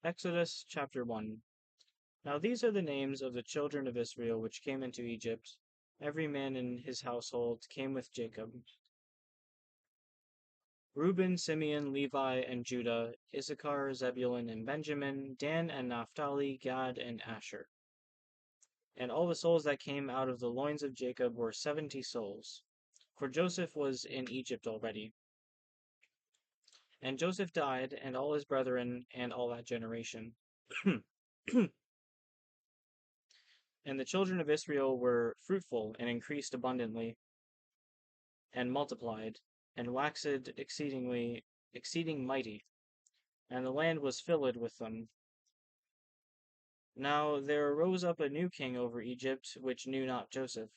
Exodus chapter 1. Now these are the names of the children of Israel which came into Egypt. Every man in his household came with Jacob. Reuben, Simeon, Levi, and Judah, Issachar, Zebulun, and Benjamin, Dan and Naphtali, Gad, and Asher. And all the souls that came out of the loins of Jacob were 70 souls. For Joseph was in Egypt already. And Joseph died, and all his brethren, and all that generation. And the children of Israel were fruitful and increased abundantly, and multiplied, and waxed exceeding mighty, and the land was filled with them. Now there arose up a new king over Egypt, which knew not Joseph.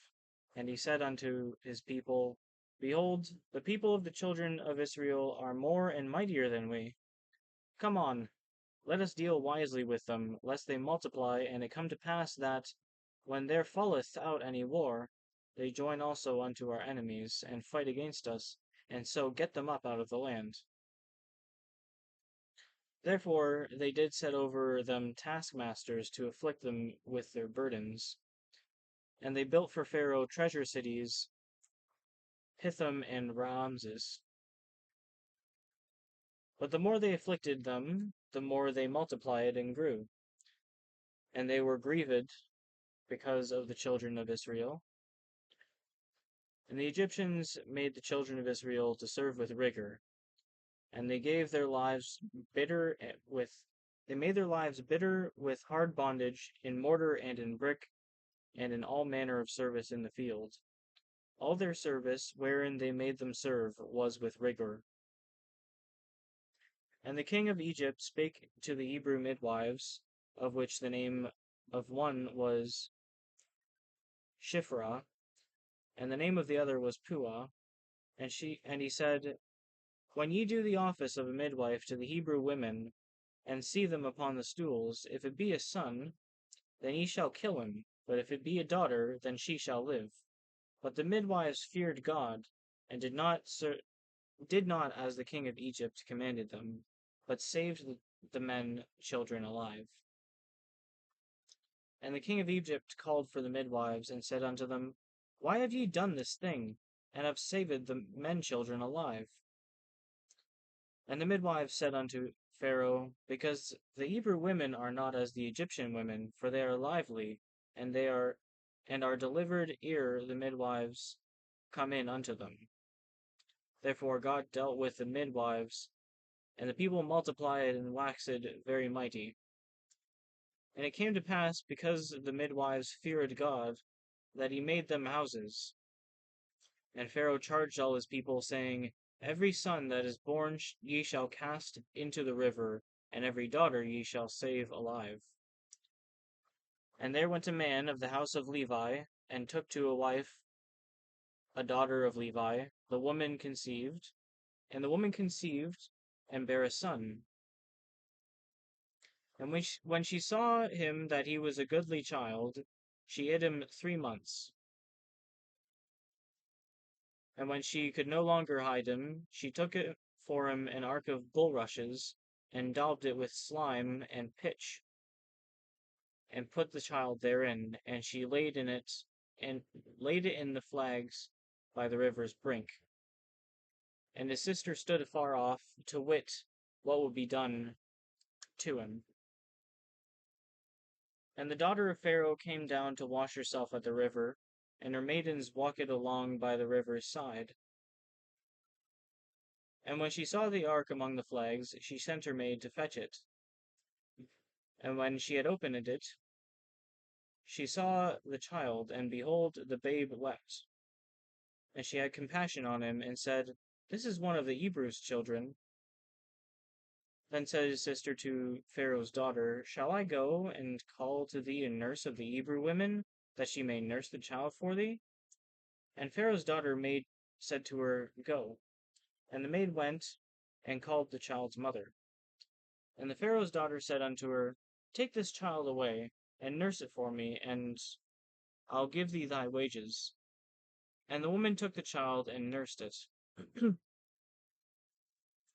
And he said unto his people, Behold, the people of the children of Israel are more and mightier than we. Come on, let us deal wisely with them, lest they multiply, and it come to pass that, when there falleth out any war, they join also unto our enemies, and fight against us, and so get them up out of the land. Therefore they did set over them taskmasters to afflict them with their burdens. And they built for Pharaoh treasure cities, Pithom and Ramses. But the more they afflicted them, the more they multiplied and grew. And they were grieved because of the children of Israel. And the Egyptians made the children of Israel to serve with rigor, and they gave their lives bitter they made their lives bitter with hard bondage in mortar and in brick, and in all manner of service in the field. All their service, wherein they made them serve, was with rigor. And the king of Egypt spake to the Hebrew midwives, of which the name of one was Shiphrah, and the name of the other was Puah, and he said, When ye do the office of a midwife to the Hebrew women, and see them upon the stools, if it be a son, then ye shall kill him, but if it be a daughter, then she shall live. But the midwives feared God, and did not as the king of Egypt commanded them, but saved the men children alive. And the king of Egypt called for the midwives, and said unto them, Why have ye done this thing, and have saved the men children alive? And the midwives said unto Pharaoh, Because the Hebrew women are not as the Egyptian women, for they are lively, and are delivered ere the midwives come in unto them. Therefore God dealt with the midwives, and the people multiplied and waxed very mighty. And it came to pass, because the midwives feared God, that he made them houses. And Pharaoh charged all his people, saying, Every son that is born ye shall cast into the river, and every daughter ye shall save alive. And there went a man of the house of Levi, and took to a wife a daughter of Levi. The woman conceived, and bare a son. And when she saw him that he was a goodly child, she hid him 3 months. And when she could no longer hide him, she took it for him an ark of bulrushes, and daubed it with slime and pitch, and put the child therein, and she laid it in the flags by the river's brink. And his sister stood afar off, to wit what would be done to him. And the daughter of Pharaoh came down to wash herself at the river, and her maidens walked along by the river's side. And when she saw the ark among the flags, she sent her maid to fetch it. And when she had opened it, she saw the child, and behold, the babe wept. And she had compassion on him, and said, This is one of the Hebrews' children. Then said his sister to Pharaoh's daughter, Shall I go and call to thee a nurse of the Hebrew women, that she may nurse the child for thee? And Pharaoh's daughter said to her, Go. And the maid went and called the child's mother. And the Pharaoh's daughter said unto her, Take this child away, and nurse it for me, and I'll give thee thy wages. And the woman took the child and nursed it.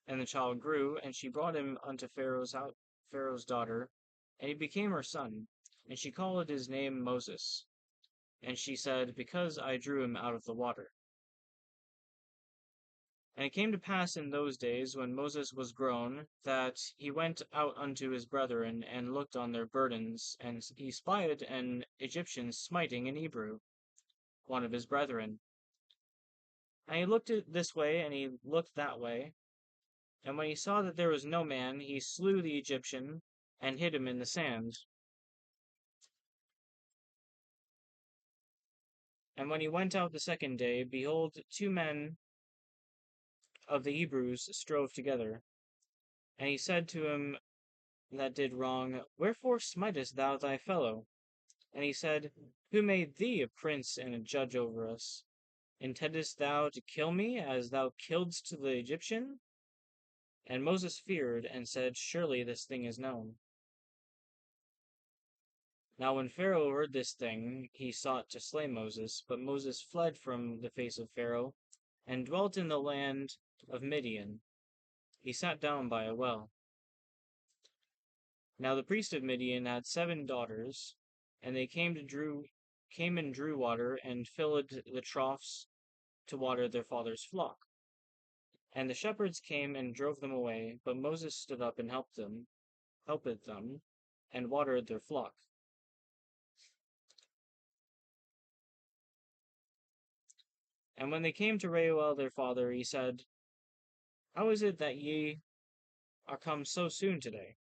And the child grew, and she brought him unto Pharaoh's house, Pharaoh's daughter, and he became her son, and she called his name Moses. And she said, Because I drew him out of the water. And it came to pass in those days, when Moses was grown, that he went out unto his brethren, and looked on their burdens, and he spied an Egyptian smiting an Hebrew, one of his brethren. And he looked this way, and he looked that way. And when he saw that there was no man, he slew the Egyptian, and hid him in the sand. And when he went out the second day, behold, two men of the Hebrews strove together. And he said to him that did wrong, Wherefore smitest thou thy fellow? And he said, Who made thee a prince and a judge over us? Intendest thou to kill me, as thou killedst the Egyptian? And Moses feared, and said, Surely this thing is known. Now when Pharaoh heard this thing, he sought to slay Moses, but Moses fled from the face of Pharaoh, and dwelt in the land of Midian. He sat down by a well. Now the priest of Midian had 7 daughters, and they came and drew water, and filled the troughs to water their father's flock. And the shepherds came and drove them away, but Moses stood up and helped them, and watered their flock. And when they came to Reuel their father, he said, How is it that ye are come so soon today?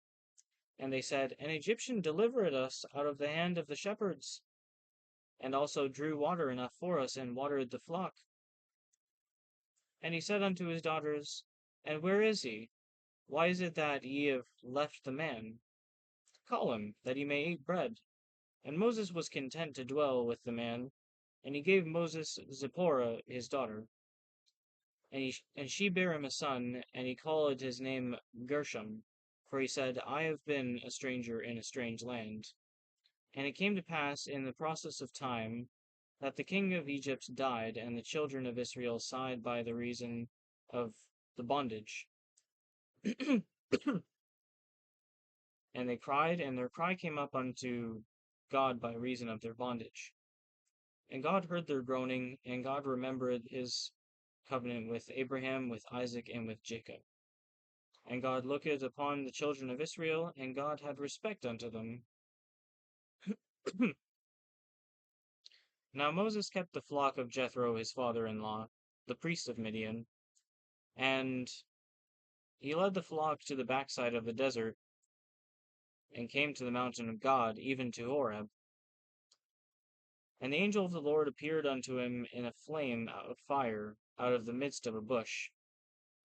And they said, An Egyptian delivered us out of the hand of the shepherds, and also drew water enough for us, and watered the flock. And he said unto his daughters, And where is he? Why is it that ye have left the man? Call him, that he may eat bread. And Moses was content to dwell with the man, and he gave Moses Zipporah his daughter. And she bare him a son, and he called his name Gershom, for he said, I have been a stranger in a strange land. And it came to pass in the process of time that the king of Egypt died, and the children of Israel sighed by the reason of the bondage. And they cried, and their cry came up unto God by reason of their bondage. And God heard their groaning, and God remembered his covenant with Abraham, with Isaac, and with Jacob. And God looked upon the children of Israel, and God had respect unto them. Now Moses kept the flock of Jethro his father-in-law, the priest of Midian, and he led the flock to the backside of the desert, and came to the mountain of God, even to Horeb. And the angel of the Lord appeared unto him in a flame of fire out of the midst of a bush.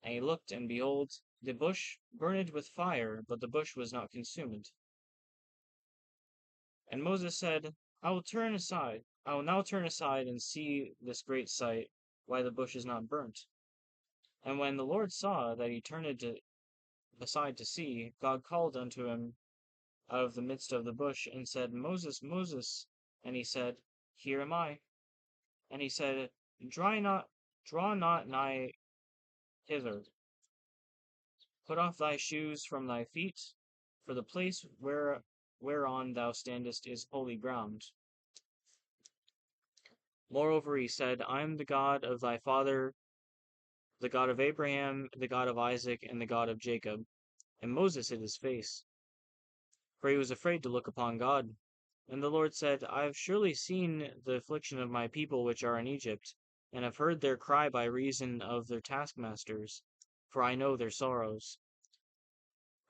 And he looked, and behold, the bush burned with fire, but the bush was not consumed. And Moses said, I will now turn aside and see this great sight, why the bush is not burnt. And when the Lord saw that he turned aside to see, God called unto him out of the midst of the bush, and said, Moses, Moses. And he said, Here am I. And he said, draw not nigh hither. Put off thy shoes from thy feet, for the place whereon thou standest is holy ground. Moreover he said, I am the God of thy father, the God of Abraham, the God of Isaac, and the God of Jacob. And Moses hid his face, for he was afraid to look upon God. And the Lord said, I have surely seen the affliction of my people which are in Egypt, and have heard their cry by reason of their taskmasters, for I know their sorrows.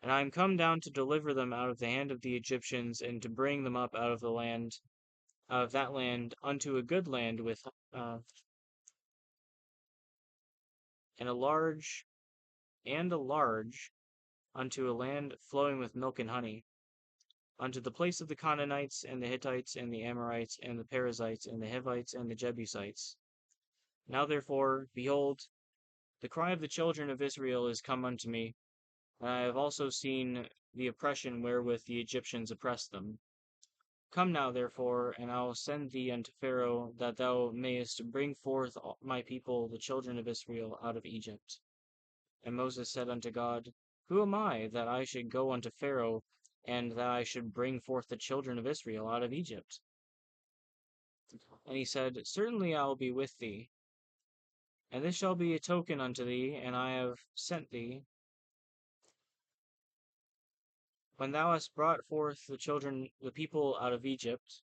And I am come down to deliver them out of the hand of the Egyptians, and to bring them up out of that land, unto a good land with a large, unto a land flowing with milk and honey, unto the place of the Canaanites, and the Hittites, and the Amorites, and the Perizzites, and the Hivites, and the Jebusites. Now therefore, behold, the cry of the children of Israel is come unto me, and I have also seen the oppression wherewith the Egyptians oppress them. Come now therefore, and I will send thee unto Pharaoh, that thou mayest bring forth my people, the children of Israel, out of Egypt. And Moses said unto God, Who am I that I should go unto Pharaoh, and that I should bring forth the children of Israel out of Egypt? And he said, Certainly I will be with thee, and this shall be a token unto thee, and I have sent thee. When thou hast brought forth the people out of Egypt,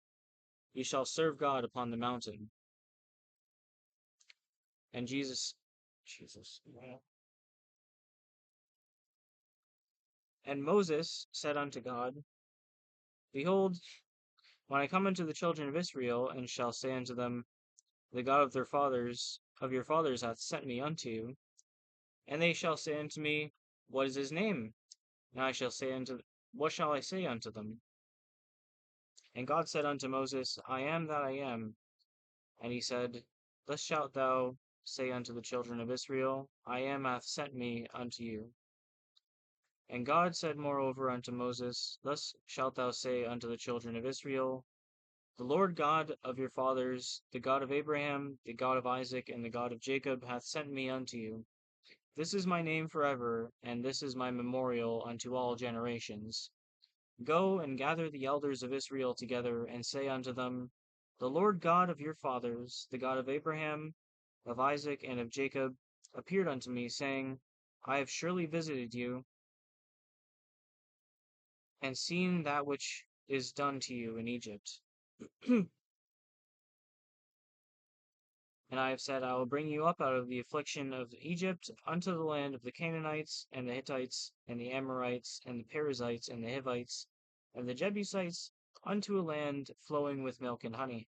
ye shall serve God upon the mountain. And Jesus. And Moses said unto God, Behold, when I come unto the children of Israel, and shall say unto them, The God of your fathers hath sent me unto you, and they shall say unto me, What is his name? And I shall say what shall I say unto them? And God said unto Moses, I am that I am. And he said, Thus shalt thou say unto the children of Israel, I am hath sent me unto you. And God said moreover unto Moses, Thus shalt thou say unto the children of Israel, The Lord God of your fathers, the God of Abraham, the God of Isaac, and the God of Jacob, hath sent me unto you. This is my name forever, and this is my memorial unto all generations. Go and gather the elders of Israel together, and say unto them, The Lord God of your fathers, the God of Abraham, of Isaac, and of Jacob, appeared unto me, saying, I have surely visited you, and seen that which is done to you in Egypt. And I have said, I will bring you up out of the affliction of Egypt unto the land of the Canaanites, and the Hittites, and the Amorites, and the Perizzites, and the Hivites, and the Jebusites, unto a land flowing with milk and honey.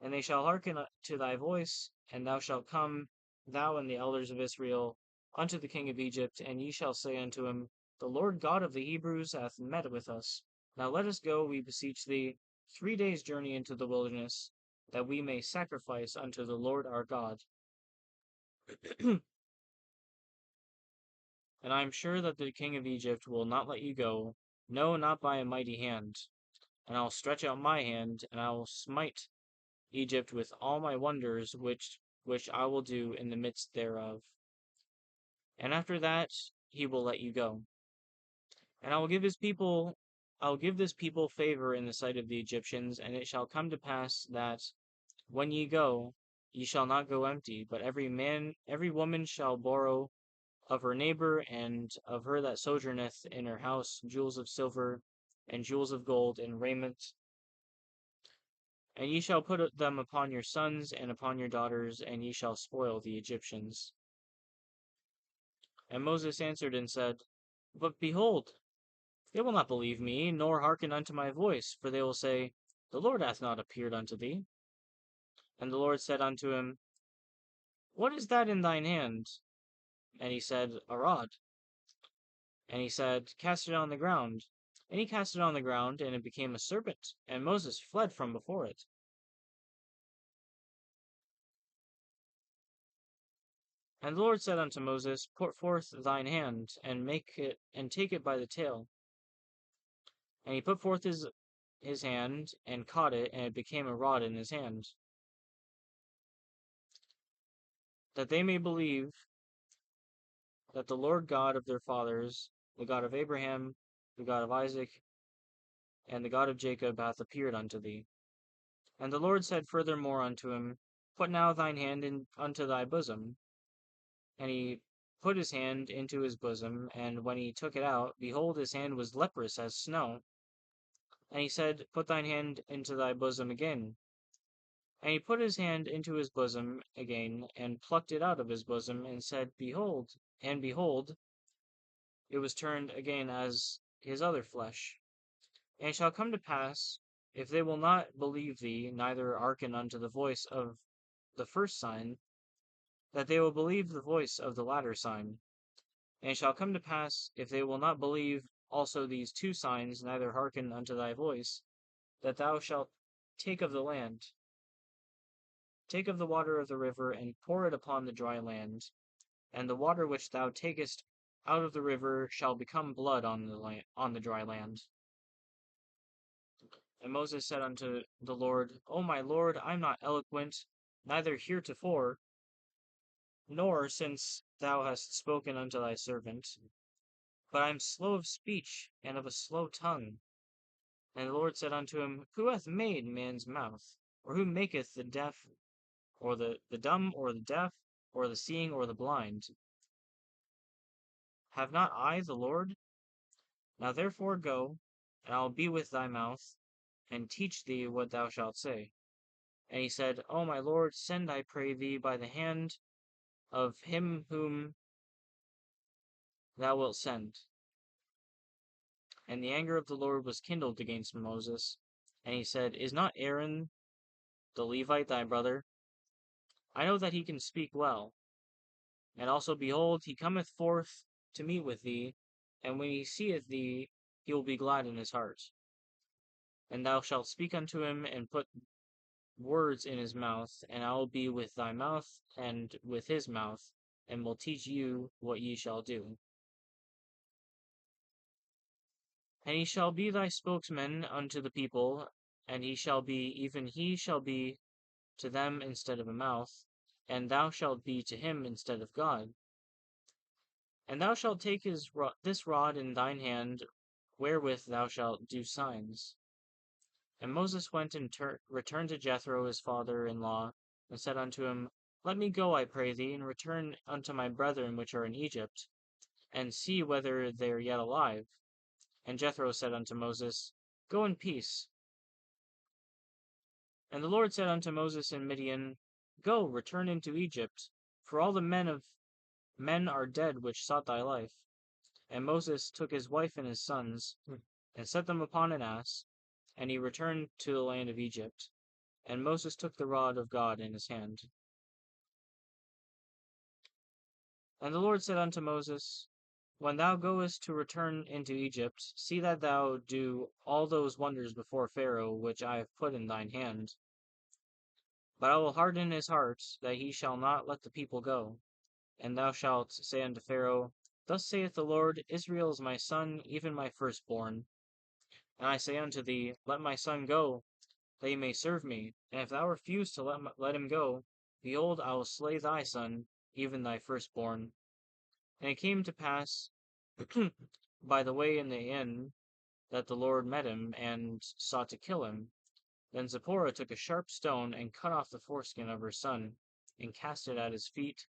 And they shall hearken to thy voice, and thou shalt come, thou and the elders of Israel, unto the king of Egypt, and ye shall say unto him, The Lord God of the Hebrews hath met with us. Now let us go, we beseech thee, 3 days' journey into the wilderness, that we may sacrifice unto the Lord our God. And I am sure that the king of Egypt will not let you go, no, not by a mighty hand. And I will stretch out my hand, and I will smite Egypt with all my wonders, which I will do in the midst thereof. And after that he will let you go. And I will give this people favor in the sight of the Egyptians, and it shall come to pass that when ye go, ye shall not go empty, but every woman shall borrow of her neighbor, and of her that sojourneth in her house, jewels of silver, and jewels of gold, and raiment. And ye shall put them upon your sons and upon your daughters, and ye shall spoil the Egyptians. And Moses answered and said, But behold, they will not believe me, nor hearken unto my voice, for they will say, The Lord hath not appeared unto thee. And the Lord said unto him, What is that in thine hand? And he said, A rod. And he said, Cast it on the ground. And he cast it on the ground, and it became a serpent, and Moses fled from before it. And the Lord said unto Moses, Put forth thine hand, and take it by the tail. And he put forth his hand, and caught it, and it became a rod in his hand. That they may believe that the Lord God of their fathers, the God of Abraham, the God of Isaac, and the God of Jacob hath appeared unto thee. And the Lord said furthermore unto him, Put now thine hand unto thy bosom. And he put his hand into his bosom, and when he took it out, behold, his hand was leprous as snow. And he said, Put thine hand into thy bosom again. And he put his hand into his bosom again, and plucked it out of his bosom, and said, Behold, it was turned again as his other flesh. And it shall come to pass, if they will not believe thee, neither hearken unto the voice of the first sign, that they will believe the voice of the latter sign. And it shall come to pass, if they will not believe also these 2 signs, neither hearken unto thy voice, that thou shalt take of the land, take of the water of the river, and pour it upon the dry land, and the water which thou takest out of the river shall become blood on the dry land. And Moses said unto the Lord, O my Lord, I am not eloquent, neither heretofore, nor since thou hast spoken unto thy servant. but I am slow of speech and of a slow tongue. And the Lord said unto him, Who hath made man's mouth? Or who maketh the deaf, or the dumb, or the deaf, or the seeing, or the blind? Have not I the Lord? Now therefore go, and I will be with thy mouth, and teach thee what thou shalt say. And he said, O my Lord, send, I pray thee, by the hand of him whom thou wilt send. And the anger of the Lord was kindled against Moses. And he said, Is not Aaron the Levite thy brother? I know that he can speak well. And also, behold, he cometh forth to meet with thee, and when he seeth thee, he will be glad in his heart. And thou shalt speak unto him, and put words in his mouth, and I will be with thy mouth, and with his mouth, and will teach you what ye shall do. And he shall be thy spokesman unto the people, and he shall be to them instead of a mouth, and thou shalt be to him instead of God. And thou shalt take this rod in thine hand, wherewith thou shalt do signs. And Moses went and returned to Jethro his father-in-law, and said unto him, Let me go, I pray thee, and return unto my brethren which are in Egypt, and see whether they are yet alive. And Jethro said unto Moses, Go in peace. And the Lord said unto Moses in Midian, Go, return into Egypt, for all the men are dead which sought thy life. And Moses took his wife and his sons, and set them upon an ass, and he returned to the land of Egypt. And Moses took the rod of God in his hand. And the Lord said unto Moses, When thou goest to return into Egypt, see that thou do all those wonders before Pharaoh which I have put in thine hand. But I will harden his heart, that he shall not let the people go. And thou shalt say unto Pharaoh, Thus saith the Lord, Israel is my son, even my firstborn. And I say unto thee, Let my son go, that he may serve me. And if thou refuse to let him go, behold, I will slay thy son, even thy firstborn. And it came to pass by the way in the inn that the Lord met him, and sought to kill him. Then Zipporah took a sharp stone, and cut off the foreskin of her son, and cast it at his feet,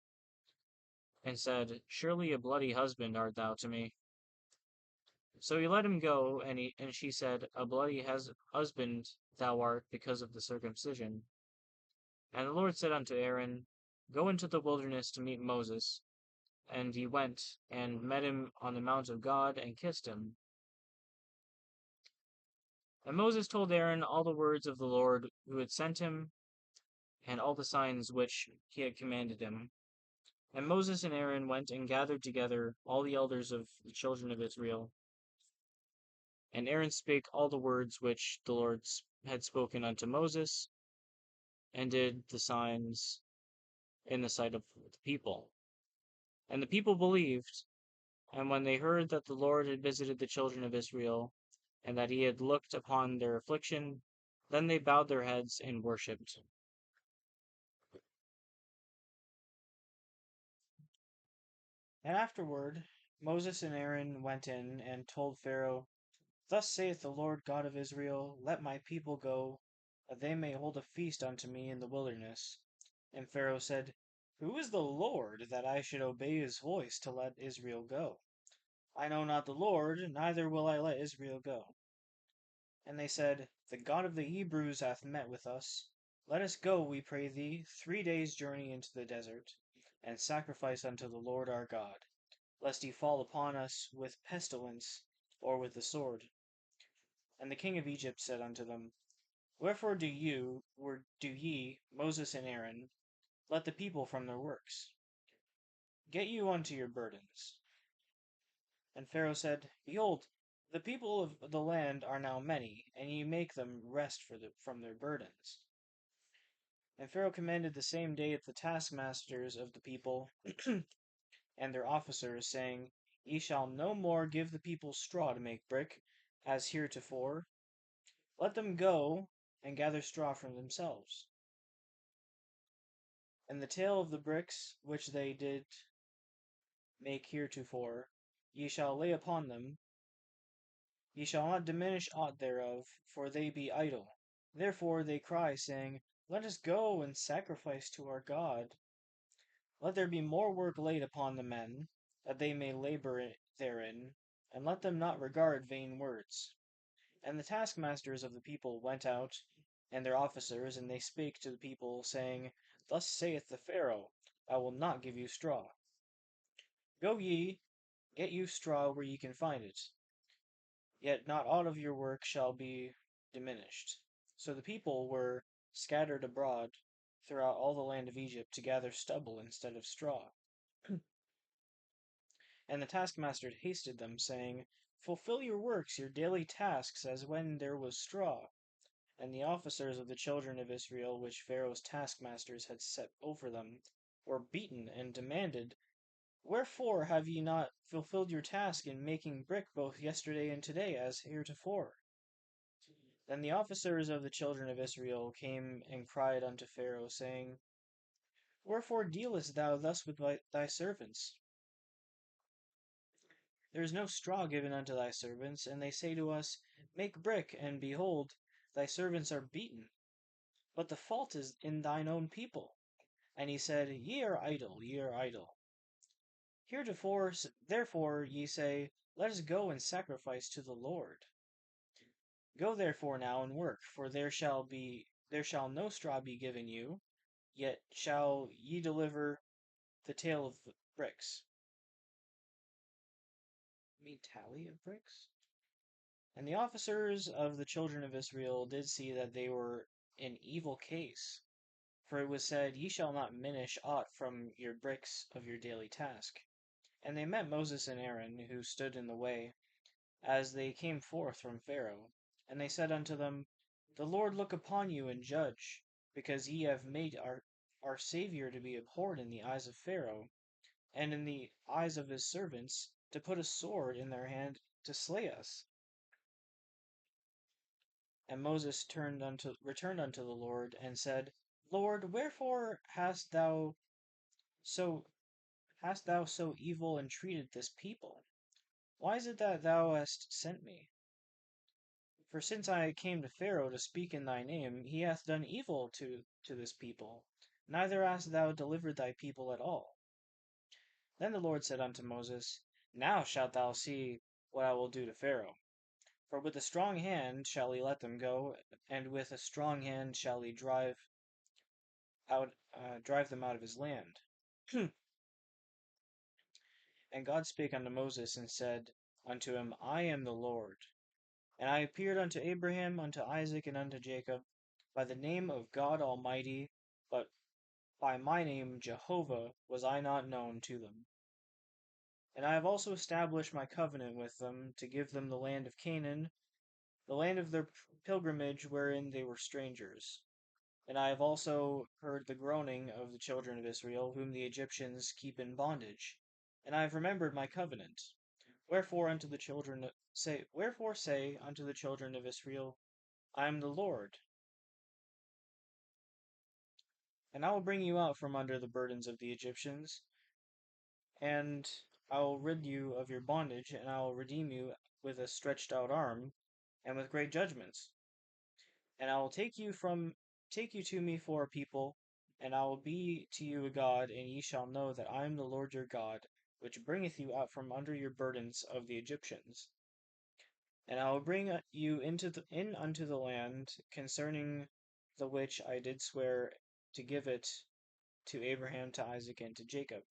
and said, Surely a bloody husband art thou to me. So he let him go, and she said, A bloody husband thou art because of the circumcision. And the Lord said unto Aaron, Go into the wilderness to meet Moses. And he went, and met him on the mount of God, and kissed him. And Moses told Aaron all the words of the Lord who had sent him, and all the signs which he had commanded him. And Moses and Aaron went and gathered together all the elders of the children of Israel. And Aaron spake all the words which the Lord had spoken unto Moses, and did the signs in the sight of the people. And the people believed, and when they heard that the Lord had visited the children of Israel, and that he had looked upon their affliction, then they bowed their heads and worshipped. And afterward Moses and Aaron went in and told Pharaoh, Thus saith the Lord God of Israel, Let my people go, that they may hold a feast unto me in the wilderness. And Pharaoh said, Who is the Lord, that I should obey his voice to let Israel go? I know not the Lord, neither will I let Israel go. And they said, The God of the Hebrews hath met with us. Let us go, we pray thee, 3 days' journey into the desert, and sacrifice unto the Lord our God, lest he fall upon us with pestilence, or with the sword. And the king of Egypt said unto them, Wherefore do ye, Moses and Aaron, let the people from their works? Get you unto your burdens. And Pharaoh said, Behold, the people of the land are now many, and ye make them rest from their burdens. And Pharaoh commanded the same day the taskmasters of the people and their officers, saying, Ye shall no more give the people straw to make brick, as heretofore. Let them go and gather straw for themselves. And the tale of the bricks which they did make heretofore, ye shall lay upon them, ye shall not diminish aught thereof, for they be idle. Therefore they cry, saying, Let us go and sacrifice to our God. Let there be more work laid upon the men, that they may labor therein, and let them not regard vain words. And the taskmasters of the people went out, and their officers, and they spake to the people, saying, Thus saith the Pharaoh, I will not give you straw. Go ye, get you straw where ye can find it, yet not aught of your work shall be diminished. So the people were scattered abroad throughout all the land of Egypt to gather stubble instead of straw. And the taskmaster hasted them, saying, Fulfill your works, your daily tasks, as when there was straw. And the officers of the children of Israel, which Pharaoh's taskmasters had set over them, were beaten, and demanded, Wherefore have ye not fulfilled your task in making brick both yesterday and today, as heretofore? Then the officers of the children of Israel came and cried unto Pharaoh, saying, Wherefore dealest thou thus with thy servants? There is no straw given unto thy servants, and they say to us, Make brick, and behold, thy servants are beaten. But the fault is in thine own people. And he said, Ye are idle, ye are idle. Heretofore, therefore, ye say, Let us go and sacrifice to the Lord. Go therefore now and work, for there shall no straw be given you, yet shall ye deliver the tale of bricks. Tally of bricks? And the officers of the children of Israel did see that they were in evil case. For it was said, Ye shall not minish aught from your bricks of your daily task. And they met Moses and Aaron, who stood in the way, as they came forth from Pharaoh. And they said unto them, The Lord look upon you and judge, because ye have made our Saviour to be abhorred in the eyes of Pharaoh, and in the eyes of his servants, to put a sword in their hand to slay us. And Moses returned unto the Lord, and said, Lord, wherefore hast thou so evil entreated this people? Why is it that thou hast sent me? For since I came to Pharaoh to speak in thy name, he hath done evil to this people, neither hast thou delivered thy people at all. Then the Lord said unto Moses, Now shalt thou see what I will do to Pharaoh. For with a strong hand shall he let them go, and with a strong hand shall he drive them out of his land. And God spake unto Moses, and said unto him, I am the Lord. And I appeared unto Abraham, unto Isaac, and unto Jacob, by the name of God Almighty, but by my name Jehovah was I not known to them. And I have also established my covenant with them, to give them the land of Canaan, the land of their pilgrimage wherein they were strangers. And I have also heard the groaning of the children of Israel, whom the Egyptians keep in bondage. And I have remembered my covenant. Wherefore say unto the children of Israel, I am the Lord. And I will bring you out from under the burdens of the Egyptians, and I will rid you of your bondage, and I will redeem you with a stretched out arm, and with great judgments. And I will take you to me for a people, and I will be to you a God, and ye shall know that I am the Lord your God, which bringeth you out from under your burdens of the Egyptians. And I will bring you in unto the land concerning the which I did swear to give it to Abraham, to Isaac, and to Jacob.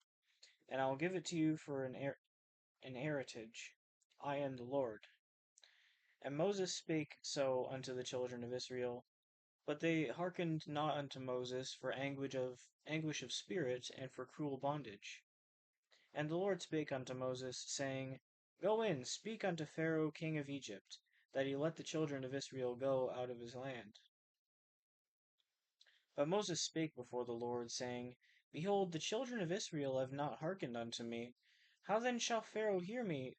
And I will give it to you for an heritage. I am the Lord. And Moses spake so unto the children of Israel, but they hearkened not unto Moses for anguish of spirit, and for cruel bondage. And the Lord spake unto Moses, saying, Go in, speak unto Pharaoh king of Egypt, that he let the children of Israel go out of his land. But Moses spake before the Lord, saying, Behold, the children of Israel have not hearkened unto me. How then shall Pharaoh hear me,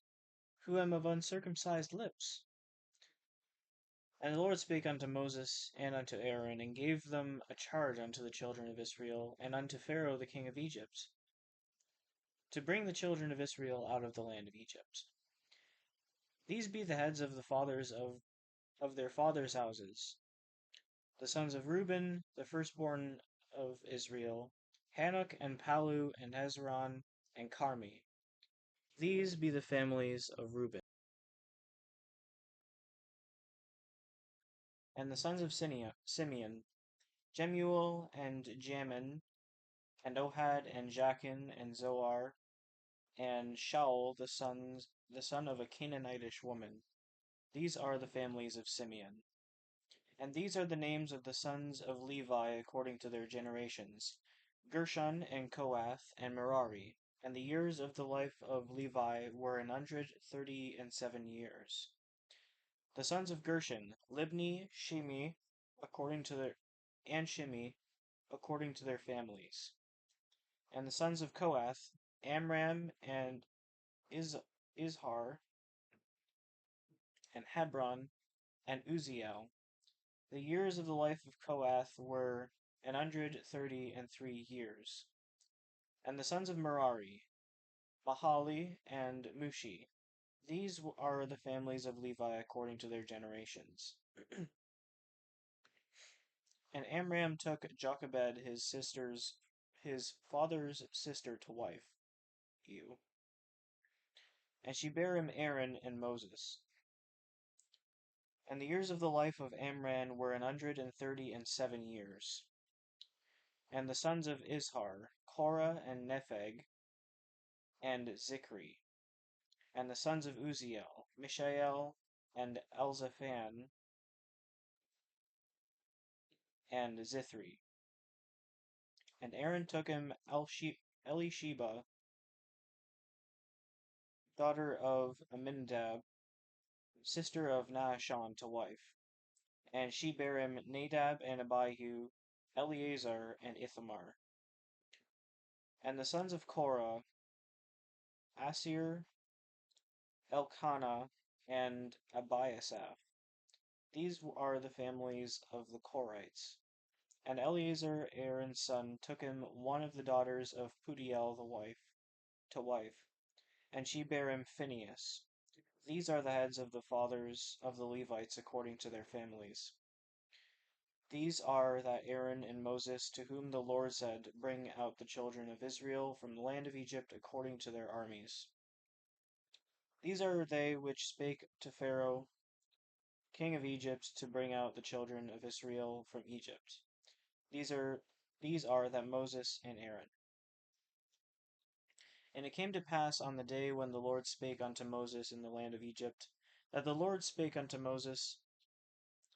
who am of uncircumcised lips? And the Lord spake unto Moses and unto Aaron, and gave them a charge unto the children of Israel, and unto Pharaoh the king of Egypt. to bring the children of Israel out of the land of Egypt. These be the heads of the fathers of their fathers' houses. The sons of Reuben, the firstborn of Israel, Hanok and Palu and Hezron and Carmi. These be the families of Reuben. And the sons of Simeon, Jemuel and Jamin, and Ohad and Jachin and Zoar, and Shaul the son of a Canaanitish woman. These are the families of Simeon. And these are the names of the sons of Levi according to their generations: Gershon and Kohath and Merari. And the years of the life of Levi were 137 years. The sons of Gershon: Libni, Shimi, and Shimi, according to their families. And the sons of Kohath: Amram and Izhar and Hebron and Uziel. The years of the life of Kohath were 133 years. And the sons of Merari: Mahali and Mushi. These are the families of Levi according to their generations. And Amram took Jochebed his father's sister to wife, and she bare him Aaron and Moses. And the years of the life of Amram were 137 years. And the sons of Izhar: Korah and Nepheg and Zikri. And the sons of Uziel: Mishael and Elzaphan and Zithri. And Aaron took him Elisheba, daughter of Amminadab, sister of Nahashon, to wife. And she bare him Nadab and Abihu, Eleazar and Ithamar. And the sons of Korah: Asir, Elkanah, and Abiasaph. These are the families of the Korites. And Eleazar, Aaron's son, took him one of the daughters of Putiel to wife, and she bare him Phinehas. These are the heads of the fathers of the Levites according to their families. These are that Aaron and Moses, to whom the Lord said, Bring out the children of Israel from the land of Egypt according to their armies. These are they which spake to Pharaoh, king of Egypt, to bring out the children of Israel from Egypt. These are that Moses and Aaron. And it came to pass on the day when the Lord spake unto Moses in the land of Egypt, that the Lord spake unto Moses,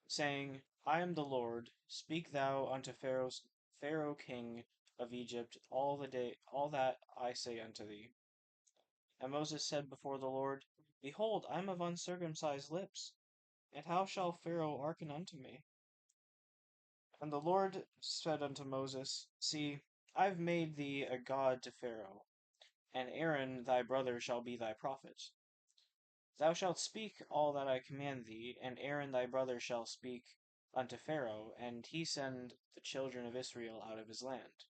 saying, I am the Lord, speak thou unto Pharaoh king of Egypt all that I say unto thee. And Moses said before the Lord, Behold, I am of uncircumcised lips, and how shall Pharaoh hearken unto me? And the Lord said unto Moses, See, I have made thee a god to Pharaoh, and Aaron thy brother shall be thy prophet. Thou shalt speak all that I command thee, and Aaron thy brother shall speak unto Pharaoh, and he send the children of Israel out of his land.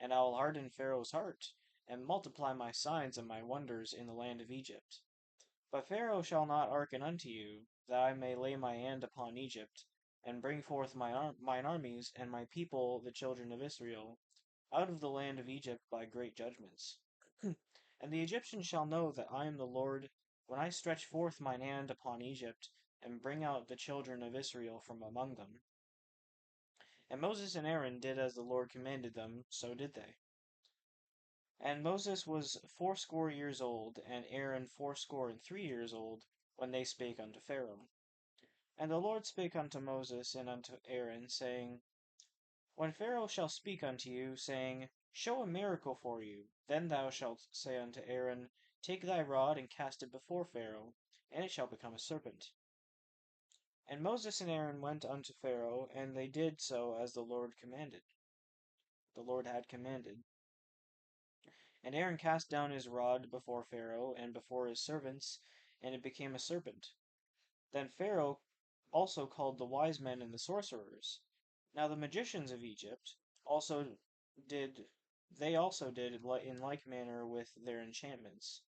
And I will harden Pharaoh's heart, and multiply my signs and my wonders in the land of Egypt. But Pharaoh shall not hearken unto you, that I may lay my hand upon Egypt, and bring forth mine armies and my people the children of Israel out of the land of Egypt by great judgments. And the Egyptians shall know that I am the Lord, when I stretch forth mine hand upon Egypt, and bring out the children of Israel from among them. And Moses and Aaron did as the Lord commanded them, so did they. And Moses was 80 years old, and Aaron 83 years old, when they spake unto Pharaoh. And the Lord spake unto Moses and unto Aaron, saying, When Pharaoh shall speak unto you, saying, Show a miracle for you, then thou shalt say unto Aaron, Take thy rod and cast it before Pharaoh, and it shall become a serpent. And Moses and Aaron went unto Pharaoh, and they did so as the Lord had commanded. And Aaron cast down his rod before Pharaoh and before his servants, and it became a serpent. Then Pharaoh also called the wise men and the sorcerers. Now the magicians of Egypt also did They also did in like manner with their enchantments.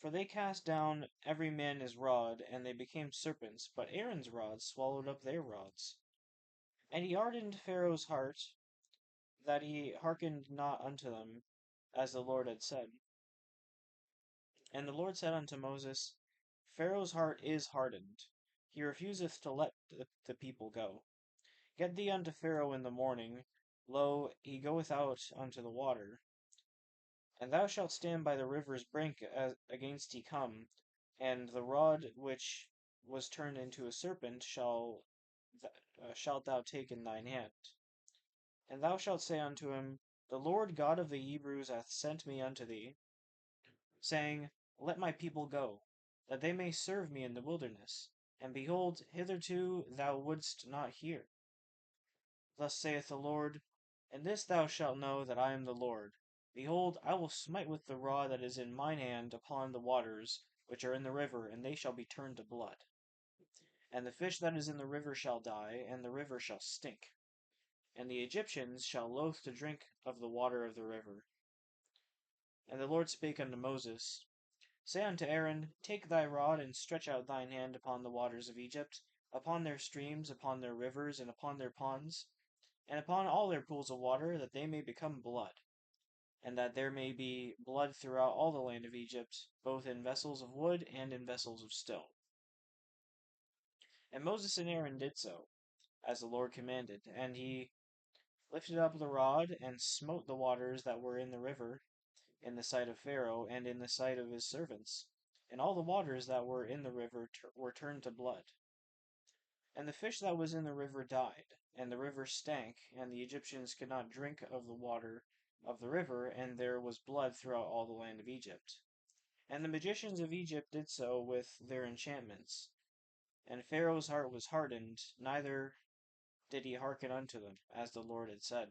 For they cast down every man his rod, and they became serpents, but Aaron's rod swallowed up their rods. And he hardened Pharaoh's heart, that he hearkened not unto them, as the Lord had said. And the Lord said unto Moses, Pharaoh's heart is hardened, he refuseth to let the people go. Get thee unto Pharaoh in the morning, lo, he goeth out unto the water. And thou shalt stand by the river's brink against he come, and the rod which was turned into a serpent shalt thou take in thine hand. And thou shalt say unto him, The Lord God of the Hebrews hath sent me unto thee, saying, Let my people go, that they may serve me in the wilderness. And behold, hitherto thou wouldst not hear. Thus saith the Lord, And this thou shalt know that I am the Lord. Behold, I will smite with the rod that is in mine hand upon the waters which are in the river, and they shall be turned to blood. And the fish that is in the river shall die, and the river shall stink. And the Egyptians shall loathe to drink of the water of the river. And the Lord spake unto Moses, Say unto Aaron, Take thy rod, and stretch out thine hand upon the waters of Egypt, upon their streams, upon their rivers, and upon their ponds, and upon all their pools of water, that they may become blood, and that there may be blood throughout all the land of Egypt, both in vessels of wood and in vessels of stone. And Moses and Aaron did so, as the Lord commanded, and he lifted up the rod, and smote the waters that were in the river, in the sight of Pharaoh, and in the sight of his servants, and all the waters that were in the river were turned to blood. And the fish that was in the river died, and the river stank, and the Egyptians could not drink of the water of the river, and there was blood throughout all the land of Egypt. And the magicians of Egypt did so with their enchantments. And Pharaoh's heart was hardened, neither did he hearken unto them, as the Lord had said.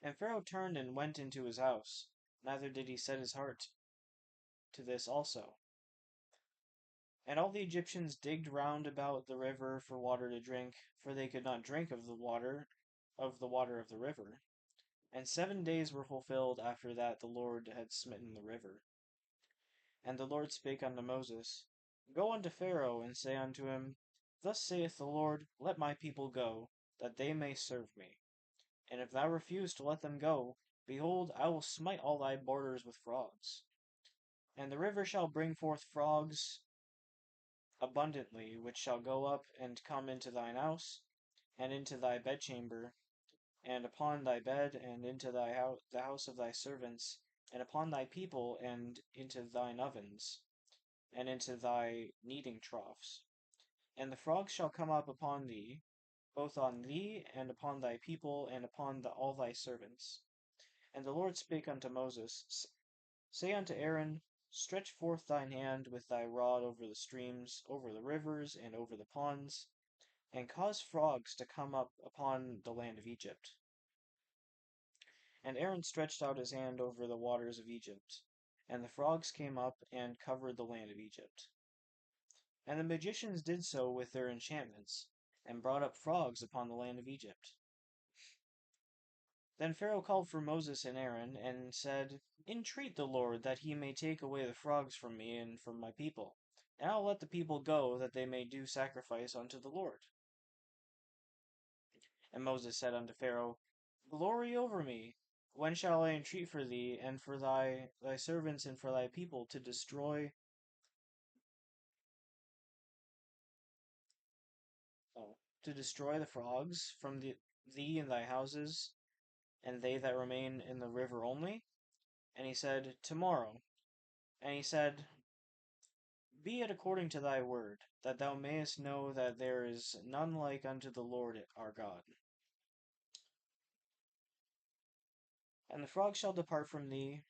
And Pharaoh turned and went into his house, neither did he set his heart to this also. And all the Egyptians digged round about the river for water to drink, for they could not drink of the water of the river. And 7 days were fulfilled after that the Lord had smitten the river. And the Lord spake unto Moses, Go unto Pharaoh, and say unto him, Thus saith the Lord, Let my people go, that they may serve me. And if thou refuse to let them go, behold, I will smite all thy borders with frogs. And the river shall bring forth frogs abundantly, which shall go up and come into thine house, and into thy bedchamber, and upon thy bed, and into thy house, the house of thy servants, and upon thy people, and into thine ovens, and into thy kneading troughs. And the frogs shall come up upon thee, both on thee, and upon thy people, and upon all thy servants. And the Lord spake unto Moses, Say unto Aaron, Stretch forth thine hand with thy rod over the streams, over the rivers, and over the ponds, and cause frogs to come up upon the land of Egypt. And Aaron stretched out his hand over the waters of Egypt, and the frogs came up and covered the land of Egypt. And the magicians did so with their enchantments, and brought up frogs upon the land of Egypt. Then Pharaoh called for Moses and Aaron, and said, Entreat the Lord that he may take away the frogs from me and from my people, and I will let the people go, that they may do sacrifice unto the Lord. And Moses said unto Pharaoh, Glory over me! When shall I entreat for thee, and for thy servants, and for thy people, oh, to destroy the frogs from thee and thy houses, and they that remain in the river only? And he said, Tomorrow. And he said, Be it according to thy word, that thou mayest know that there is none like unto the Lord our God. And the frogs shall depart from thee,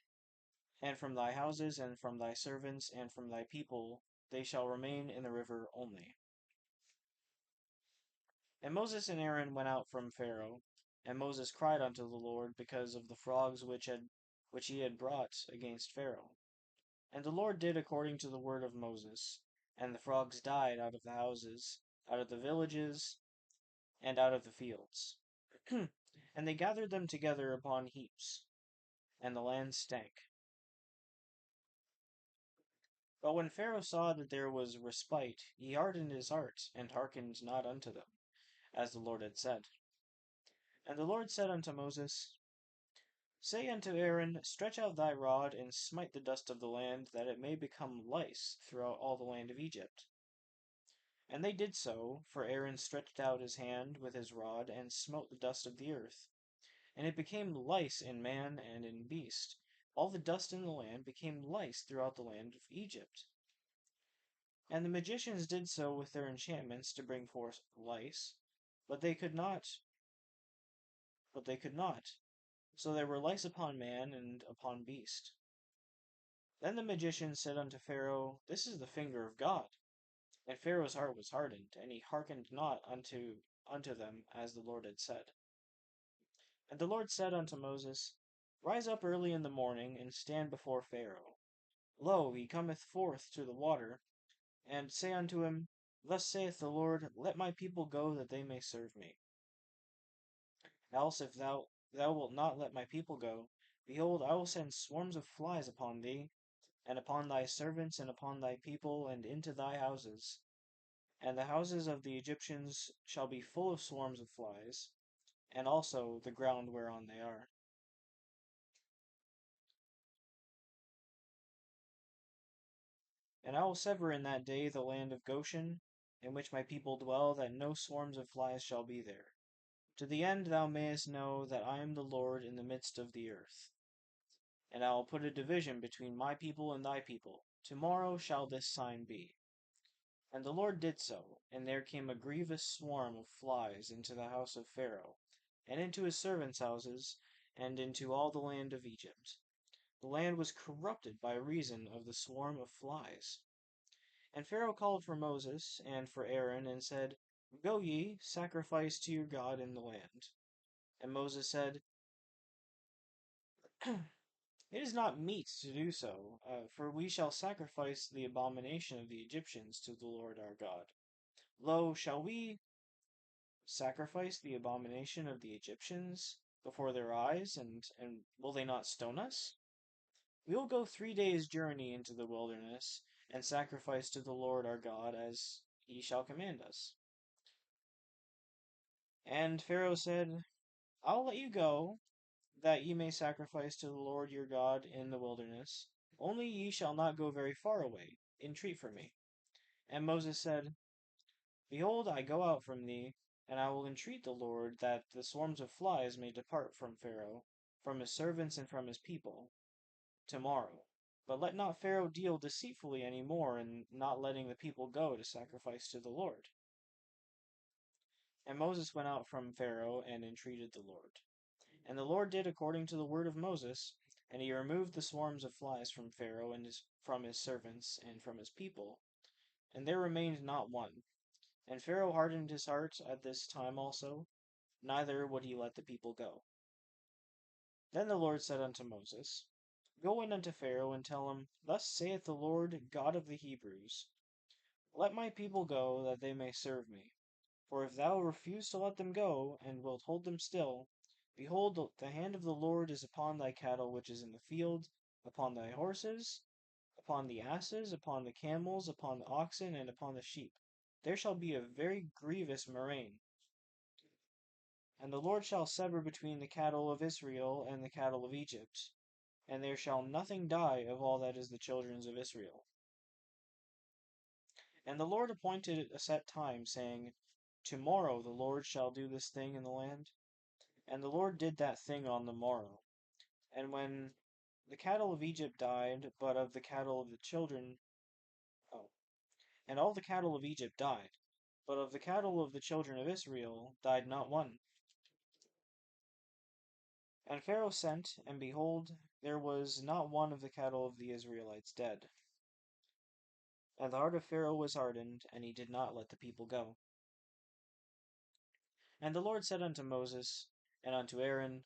and from thy houses, and from thy servants, and from thy people, they shall remain in the river only. And Moses and Aaron went out from Pharaoh, and Moses cried unto the Lord because of the frogs which he had brought against Pharaoh. And the Lord did according to the word of Moses, and the frogs died out of the houses, out of the villages, and out of the fields. And they gathered them together upon heaps, and the land stank. But when Pharaoh saw that there was respite, he hardened his heart, and hearkened not unto them, as the Lord had said. And the Lord said unto Moses, Say unto Aaron, Stretch out thy rod, and smite the dust of the land, that it may become lice throughout all the land of Egypt. And they did so, for Aaron stretched out his hand with his rod, and smote the dust of the earth. And it became lice in man and in beast. All the dust in the land became lice throughout the land of Egypt. And the magicians did so with their enchantments to bring forth lice, but they could not. So there were lice upon man and upon beast. Then the magicians said unto Pharaoh, This is the finger of God. And Pharaoh's heart was hardened, and he hearkened not unto them, as the Lord had said. And the Lord said unto Moses, Rise up early in the morning, and stand before Pharaoh. Lo, he cometh forth to the water, and say unto him, Thus saith the Lord, Let my people go, that they may serve me. Else if thou wilt not let my people go, behold, I will send swarms of flies upon thee, and upon thy servants, and upon thy people, and into thy houses. And the houses of the Egyptians shall be full of swarms of flies, and also the ground whereon they are. And I will sever in that day the land of Goshen, in which my people dwell, that no swarms of flies shall be there, to the end thou mayest know that I am the Lord in the midst of the earth. And I will put a division between my people and thy people. Tomorrow shall this sign be. And the Lord did so, and there came a grievous swarm of flies into the house of Pharaoh, and into his servants' houses, and into all the land of Egypt. The land was corrupted by reason of the swarm of flies. And Pharaoh called for Moses and for Aaron, and said, Go ye, sacrifice to your God in the land. And Moses said, It is not meet to do so, for we shall sacrifice the abomination of the Egyptians to the Lord our God. Lo, shall we sacrifice the abomination of the Egyptians before their eyes, and will they not stone us? We will go 3 days' journey into the wilderness, and sacrifice to the Lord our God as he shall command us. And Pharaoh said, I will let you go, that ye may sacrifice to the Lord your God in the wilderness. Only ye shall not go very far away. Entreat for me. And Moses said, Behold, I go out from thee, and I will entreat the Lord that the swarms of flies may depart from Pharaoh, from his servants and from his people, tomorrow. But let not Pharaoh deal deceitfully any more in not letting the people go to sacrifice to the Lord. And Moses went out from Pharaoh and entreated the Lord. And the Lord did according to the word of Moses, and he removed the swarms of flies from Pharaoh and from his servants and from his people, and there remained not one. And Pharaoh hardened his heart at this time also, neither would he let the people go. Then the Lord said unto Moses, Go in unto Pharaoh, and tell him, Thus saith the Lord God of the Hebrews, Let my people go, that they may serve me. For if thou refuse to let them go, and wilt hold them still, behold, the hand of the Lord is upon thy cattle which is in the field, upon thy horses, upon the asses, upon the camels, upon the oxen, and upon the sheep. There shall be a very grievous murrain. And the Lord shall sever between the cattle of Israel and the cattle of Egypt, and there shall nothing die of all that is the children of Israel. And the Lord appointed a set time, saying, Tomorrow the Lord shall do this thing in the land. And the Lord did that thing on the morrow. And when the cattle of Egypt died, but of the cattle of the children, oh, and all the cattle of Egypt died, but of the cattle of the children of Israel died not one. And Pharaoh sent, and behold, there was not one of the cattle of the Israelites dead. And the heart of Pharaoh was hardened, and he did not let the people go. And the Lord said unto Moses and unto Aaron,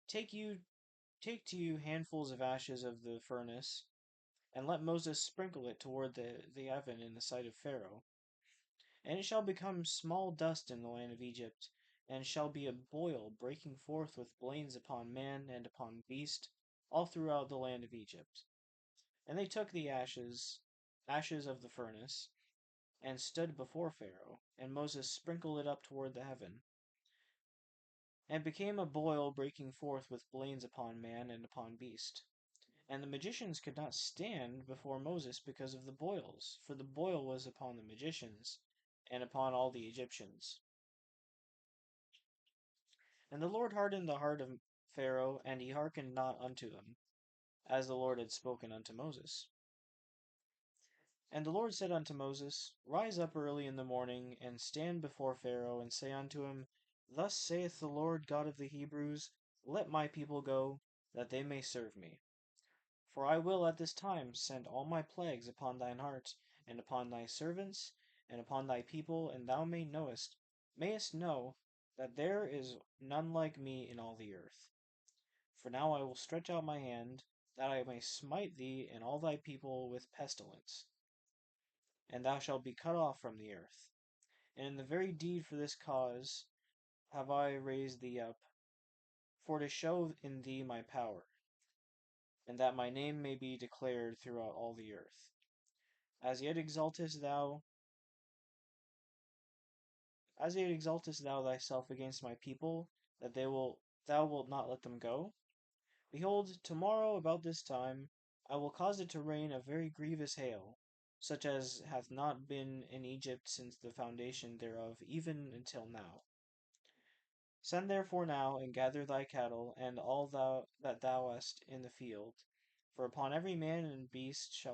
Take to you handfuls of ashes of the furnace, and let Moses sprinkle it toward the oven in the sight of Pharaoh. And it shall become small dust in the land of Egypt, and shall be a boil breaking forth with blains upon man and upon beast, all throughout the land of Egypt. And they took the ashes of the furnace, and stood before Pharaoh, and Moses sprinkled it up toward the heaven, and became a boil breaking forth with blains upon man and upon beast. And the magicians could not stand before Moses because of the boils, for the boil was upon the magicians, and upon all the Egyptians. And the Lord hardened the heart of Pharaoh, and he hearkened not unto them, as the Lord had spoken unto Moses. And the Lord said unto Moses, Rise up early in the morning, and stand before Pharaoh, and say unto him, Thus saith the Lord God of the Hebrews, Let my people go, that they may serve me. For I will at this time send all my plagues upon thine heart, and upon thy servants, and upon thy people, and thou mayest know that there is none like me in all the earth. For now I will stretch out my hand, that I may smite thee and all thy people with pestilence, and thou shalt be cut off from the earth. And in the very deed for this cause have I raised thee up, for to show in thee my power, and that my name may be declared throughout all the earth. As yet exaltest thou thyself against my people, that thou wilt not let them go? Behold, tomorrow about this time I will cause it to rain a very grievous hail, such as hath not been in Egypt since the foundation thereof even until now. Send therefore now, and gather thy cattle, and all that thou hast in the field, for upon every man and beast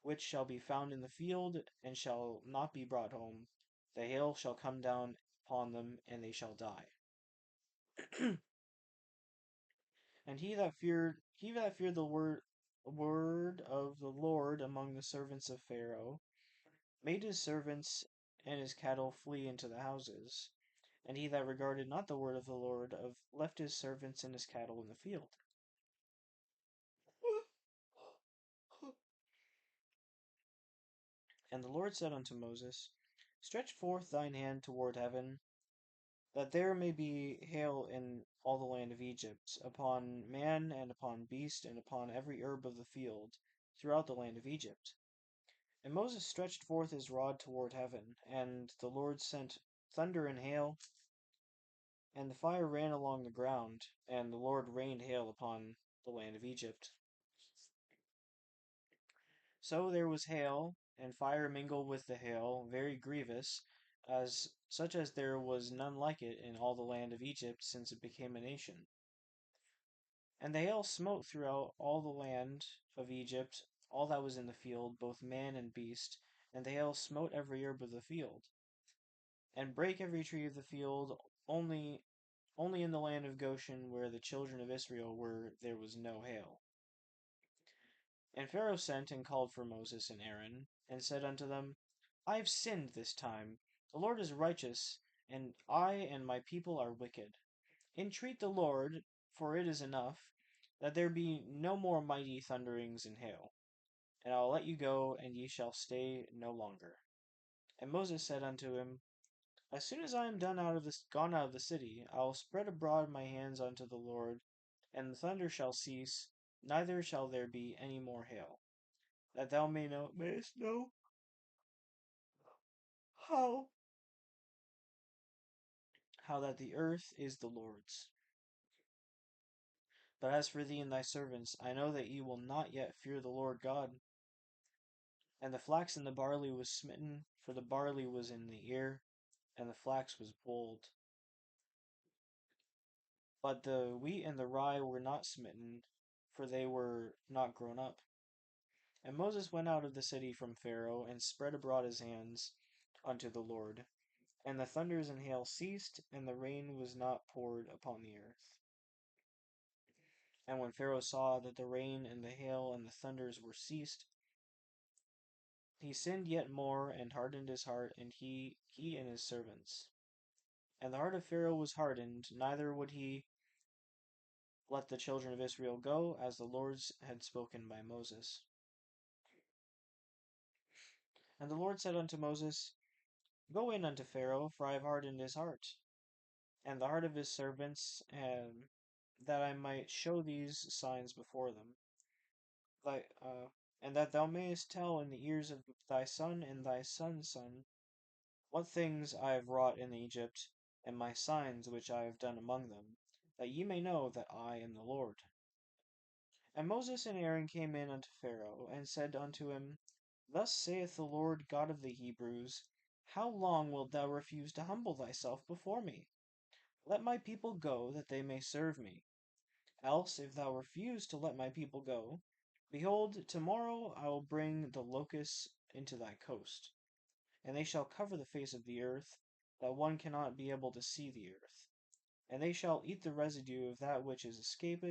which shall be found in the field, and shall not be brought home, the hail shall come down upon them, and they shall die. And he that feared the word of the Lord among the servants of Pharaoh made his servants and his cattle flee into the houses. And he that regarded not the word of the Lord left his servants and his cattle in the field. And the Lord said unto Moses, Stretch forth thine hand toward heaven, that there may be hail in all the land of Egypt, upon man and upon beast and upon every herb of the field, throughout the land of Egypt. And Moses stretched forth his rod toward heaven, and the Lord sent thunder and hail, and the fire ran along the ground, and the Lord rained hail upon the land of Egypt. So there was hail, and fire mingled with the hail, very grievous, such as there was none like it in all the land of Egypt since it became a nation. And the hail smote throughout all the land of Egypt, all that was in the field, both man and beast, and the hail smote every herb of the field, and brake every tree of the field, only in the land of Goshen, where the children of Israel were, there was no hail. And Pharaoh sent and called for Moses and Aaron, and said unto them, I have sinned this time. The Lord is righteous, and I and my people are wicked. Entreat the Lord, for it is enough, that there be no more mighty thunderings and hail. And I will let you go, and ye shall stay no longer. And Moses said unto him, As soon as I am gone out of the city, I will spread abroad my hands unto the Lord, and the thunder shall cease, neither shall there be any more hail, that thou mayest know how that the earth is the Lord's. But as for thee and thy servants, I know that ye will not yet fear the Lord God. And the flax and the barley was smitten, for the barley was in the ear, and the flax was bold. But the wheat and the rye were not smitten, for they were not grown up. And Moses went out of the city from Pharaoh, and spread abroad his hands unto the Lord. And the thunders and hail ceased, and the rain was not poured upon the earth. And when Pharaoh saw that the rain and the hail and the thunders were ceased, he sinned yet more, and hardened his heart, and he and his servants. And the heart of Pharaoh was hardened, neither would he let the children of Israel go, as the Lord had spoken by Moses. And the Lord said unto Moses, Go in unto Pharaoh, for I have hardened his heart. and the heart of his servants, and that I might show these signs before them, thy, and that thou mayest tell in the ears of thy son and thy son's son what things I have wrought in Egypt, and my signs which I have done among them, that ye may know that I am the Lord. And Moses and Aaron came in unto Pharaoh, and said unto him, Thus saith the Lord God of the Hebrews, How long wilt thou refuse to humble thyself before me? Let my people go, that they may serve me. Else, if thou refuse to let my people go, behold, tomorrow I will bring the locusts into thy coast, and they shall cover the face of the earth, that one cannot be able to see the earth. And they shall eat the residue of that which is escaped,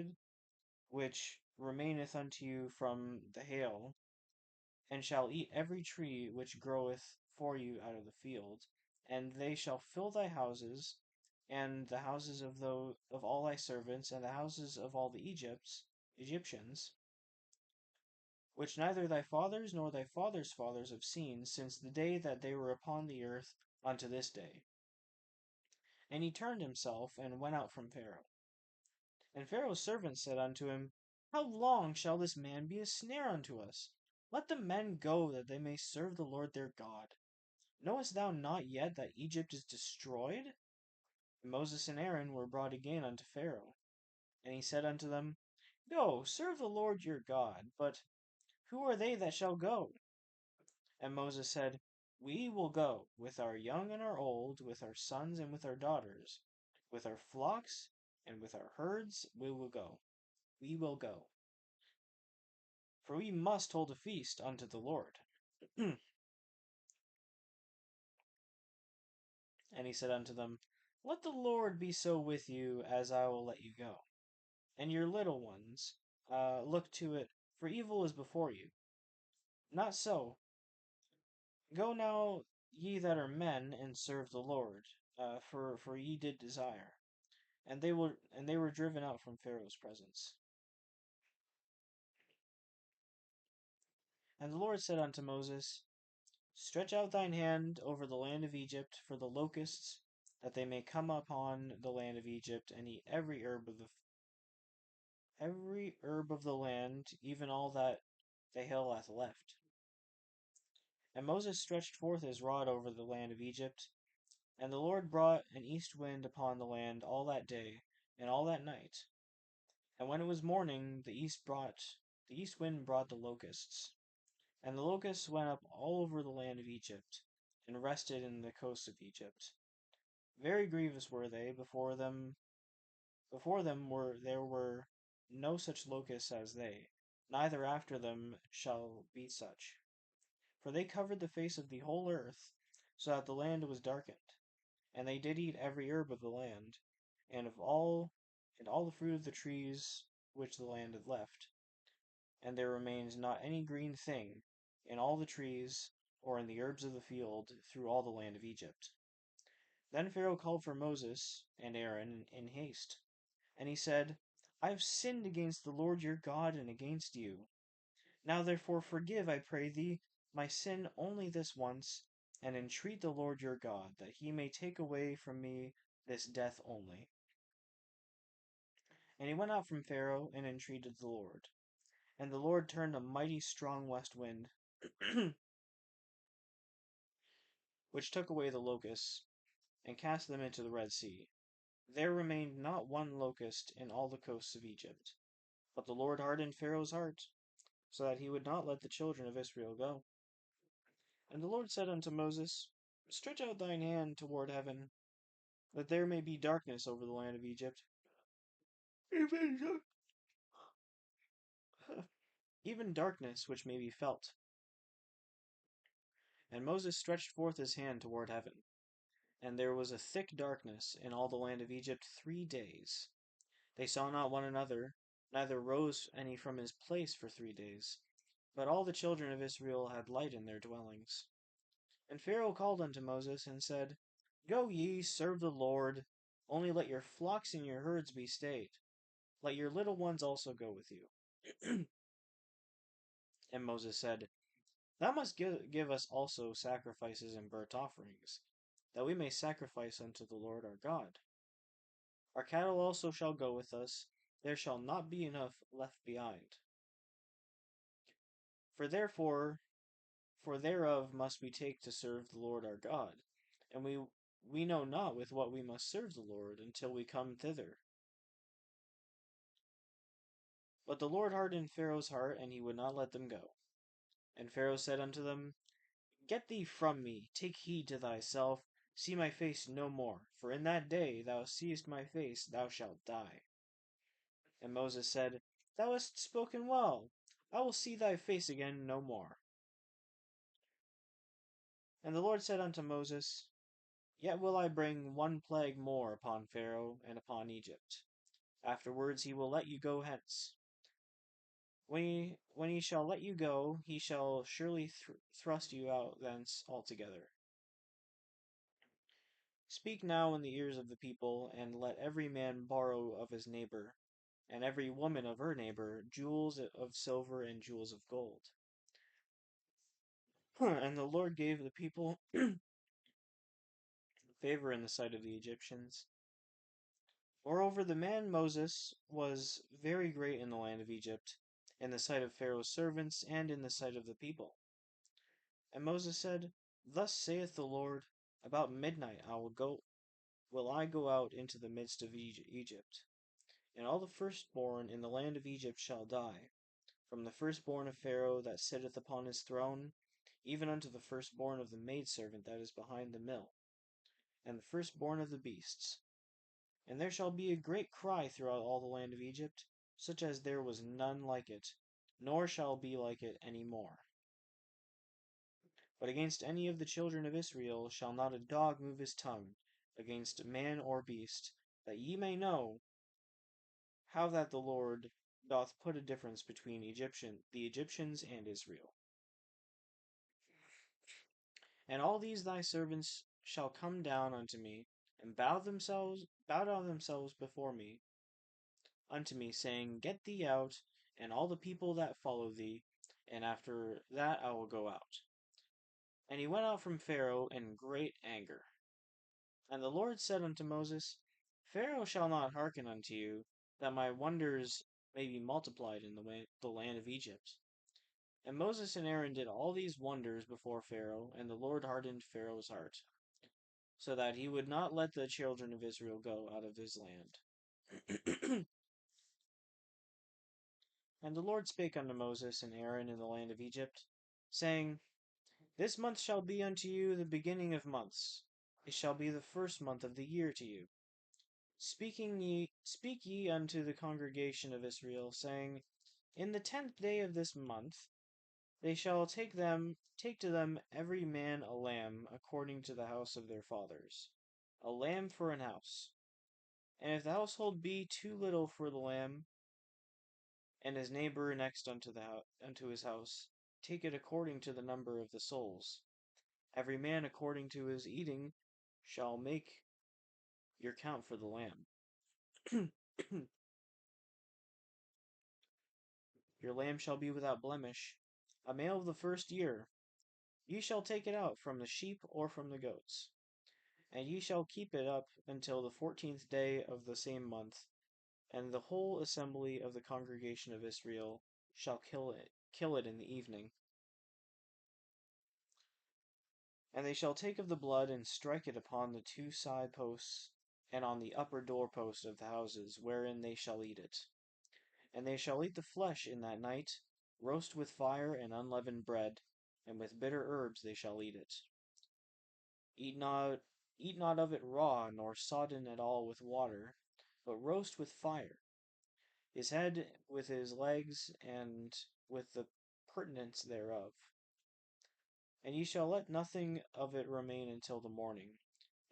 which remaineth unto you from the hail, and shall eat every tree which groweth for you out of the field, and they shall fill thy houses, and the houses of all thy servants, and the houses of all the Egyptians, which neither thy fathers nor thy fathers' fathers have seen since the day that they were upon the earth unto this day. And he turned himself and went out from Pharaoh. And Pharaoh's servants said unto him, How long shall this man be a snare unto us? Let the men go, that they may serve the Lord their God. Knowest thou not yet that Egypt is destroyed? And Moses and Aaron were brought again unto Pharaoh. And he said unto them, Go, serve the Lord your God. But who are they that shall go? And Moses said, We will go, with our young and our old, with our sons and with our daughters, with our flocks and with our herds, we will go. We will go. For we must hold a feast unto the Lord. And he said unto them, Let the Lord be so with you as I will let you go. And your little ones, look to it, for evil is before you. Not so. Go now, ye that are men, and serve the Lord, for ye did desire. And they were driven out from Pharaoh's presence. And the Lord said unto Moses, Stretch out thine hand over the land of Egypt for the locusts, that they may come upon the land of Egypt and eat every herb of the land, even all that the hail hath left. And Moses stretched forth his rod over the land of Egypt, and the Lord brought an east wind upon the land all that day and all that night. And when it was morning, the east wind brought the locusts. And the locusts went up all over the land of Egypt, and rested in the coasts of Egypt. Very grievous were they. Before them there were no such locusts as they, neither after them shall be such. For they covered the face of the whole earth, so that the land was darkened. And they did eat every herb of the land, and all the fruit of the trees which the land had left. And there remained not any green thing in all the trees, or in the herbs of the field, through all the land of Egypt. Then Pharaoh called for Moses and Aaron in haste. And he said, I have sinned against the Lord your God and against you. Now therefore forgive, I pray thee, my sin only this once, and entreat the Lord your God, that he may take away from me this death only. And he went out from Pharaoh and entreated the Lord. And the Lord turned a mighty strong west wind, which took away the locusts, and cast them into the Red Sea. There remained not one locust in all the coasts of Egypt. But the Lord hardened Pharaoh's heart, so that he would not let the children of Israel go. And the Lord said unto Moses, Stretch out thine hand toward heaven, that there may be darkness over the land of Egypt, even darkness which may be felt. And Moses stretched forth his hand toward heaven, and there was a thick darkness in all the land of Egypt 3 days. They saw not one another, neither rose any from his place for 3 days. But all the children of Israel had light in their dwellings. And Pharaoh called unto Moses, and said, Go ye, serve the Lord, only let your flocks and your herds be stayed. Let your little ones also go with you. And Moses said, Thou must give us also sacrifices and burnt offerings, that we may sacrifice unto the Lord our God. Our cattle also shall go with us, there shall not be enough left behind. For therefore, for thereof must we take to serve the Lord our God, and we know not with what we must serve the Lord until we come thither. But the Lord hardened Pharaoh's heart, and he would not let them go. And Pharaoh said unto them, Get thee from me, take heed to thyself, see my face no more, for in that day thou seest my face, thou shalt die. And Moses said, Thou hast spoken well, I will see thy face again no more. And the Lord said unto Moses, Yet will I bring one plague more upon Pharaoh and upon Egypt. Afterwards he will let you go hence. When he shall let you go, he shall surely thrust you out thence altogether. Speak now in the ears of the people, and let every man borrow of his neighbor, and every woman of her neighbor, jewels of silver and jewels of gold. And the Lord gave the people favor in the sight of the Egyptians. Moreover, the man Moses was very great in the land of Egypt, in the sight of Pharaoh's servants, and in the sight of the people. And Moses said, Thus saith the Lord, About midnight will I go out into the midst of Egypt, and all the firstborn in the land of Egypt shall die, from the firstborn of Pharaoh that sitteth upon his throne, even unto the firstborn of the maidservant that is behind the mill, and the firstborn of the beasts. And there shall be a great cry throughout all the land of Egypt, such as there was none like it, nor shall be like it any more. But against any of the children of Israel shall not a dog move his tongue, against man or beast, that ye may know how that the Lord doth put a difference between the Egyptians and Israel. And all these thy servants shall come down unto me, and bow down themselves before me, unto me, saying, Get thee out, and all the people that follow thee, and after that I will go out. And he went out from Pharaoh in great anger. And the Lord said unto Moses, Pharaoh shall not hearken unto you, that my wonders may be multiplied in the land of Egypt. And Moses and Aaron did all these wonders before Pharaoh, and the Lord hardened Pharaoh's heart, so that he would not let the children of Israel go out of his land. And the Lord spake unto Moses and Aaron in the land of Egypt, saying, This month shall be unto you the beginning of months. It shall be the first month of the year to you. Speak ye unto the congregation of Israel, saying, In the 10th day of this month they shall take to them every man a lamb according to the house of their fathers, a lamb for an house. And if the household be too little for the lamb, and his neighbor next unto his house, take it according to the number of the souls. Every man according to his eating shall make your count for the lamb. Your lamb shall be without blemish, a male of the first year. Ye shall take it out from the sheep or from the goats. And ye shall keep it up until the 14th day of the same month, and the whole assembly of the congregation of Israel shall kill it in the evening. And they shall take of the blood and strike it upon the two side posts and on the upper doorpost of the houses, wherein they shall eat it. And they shall eat the flesh in that night, roast with fire and unleavened bread, and with bitter herbs they shall eat it. Eat not, eat not of it raw, nor sodden at all with water, but roast with fire, his head with his legs, and with the purtenance thereof. And ye shall let nothing of it remain until the morning,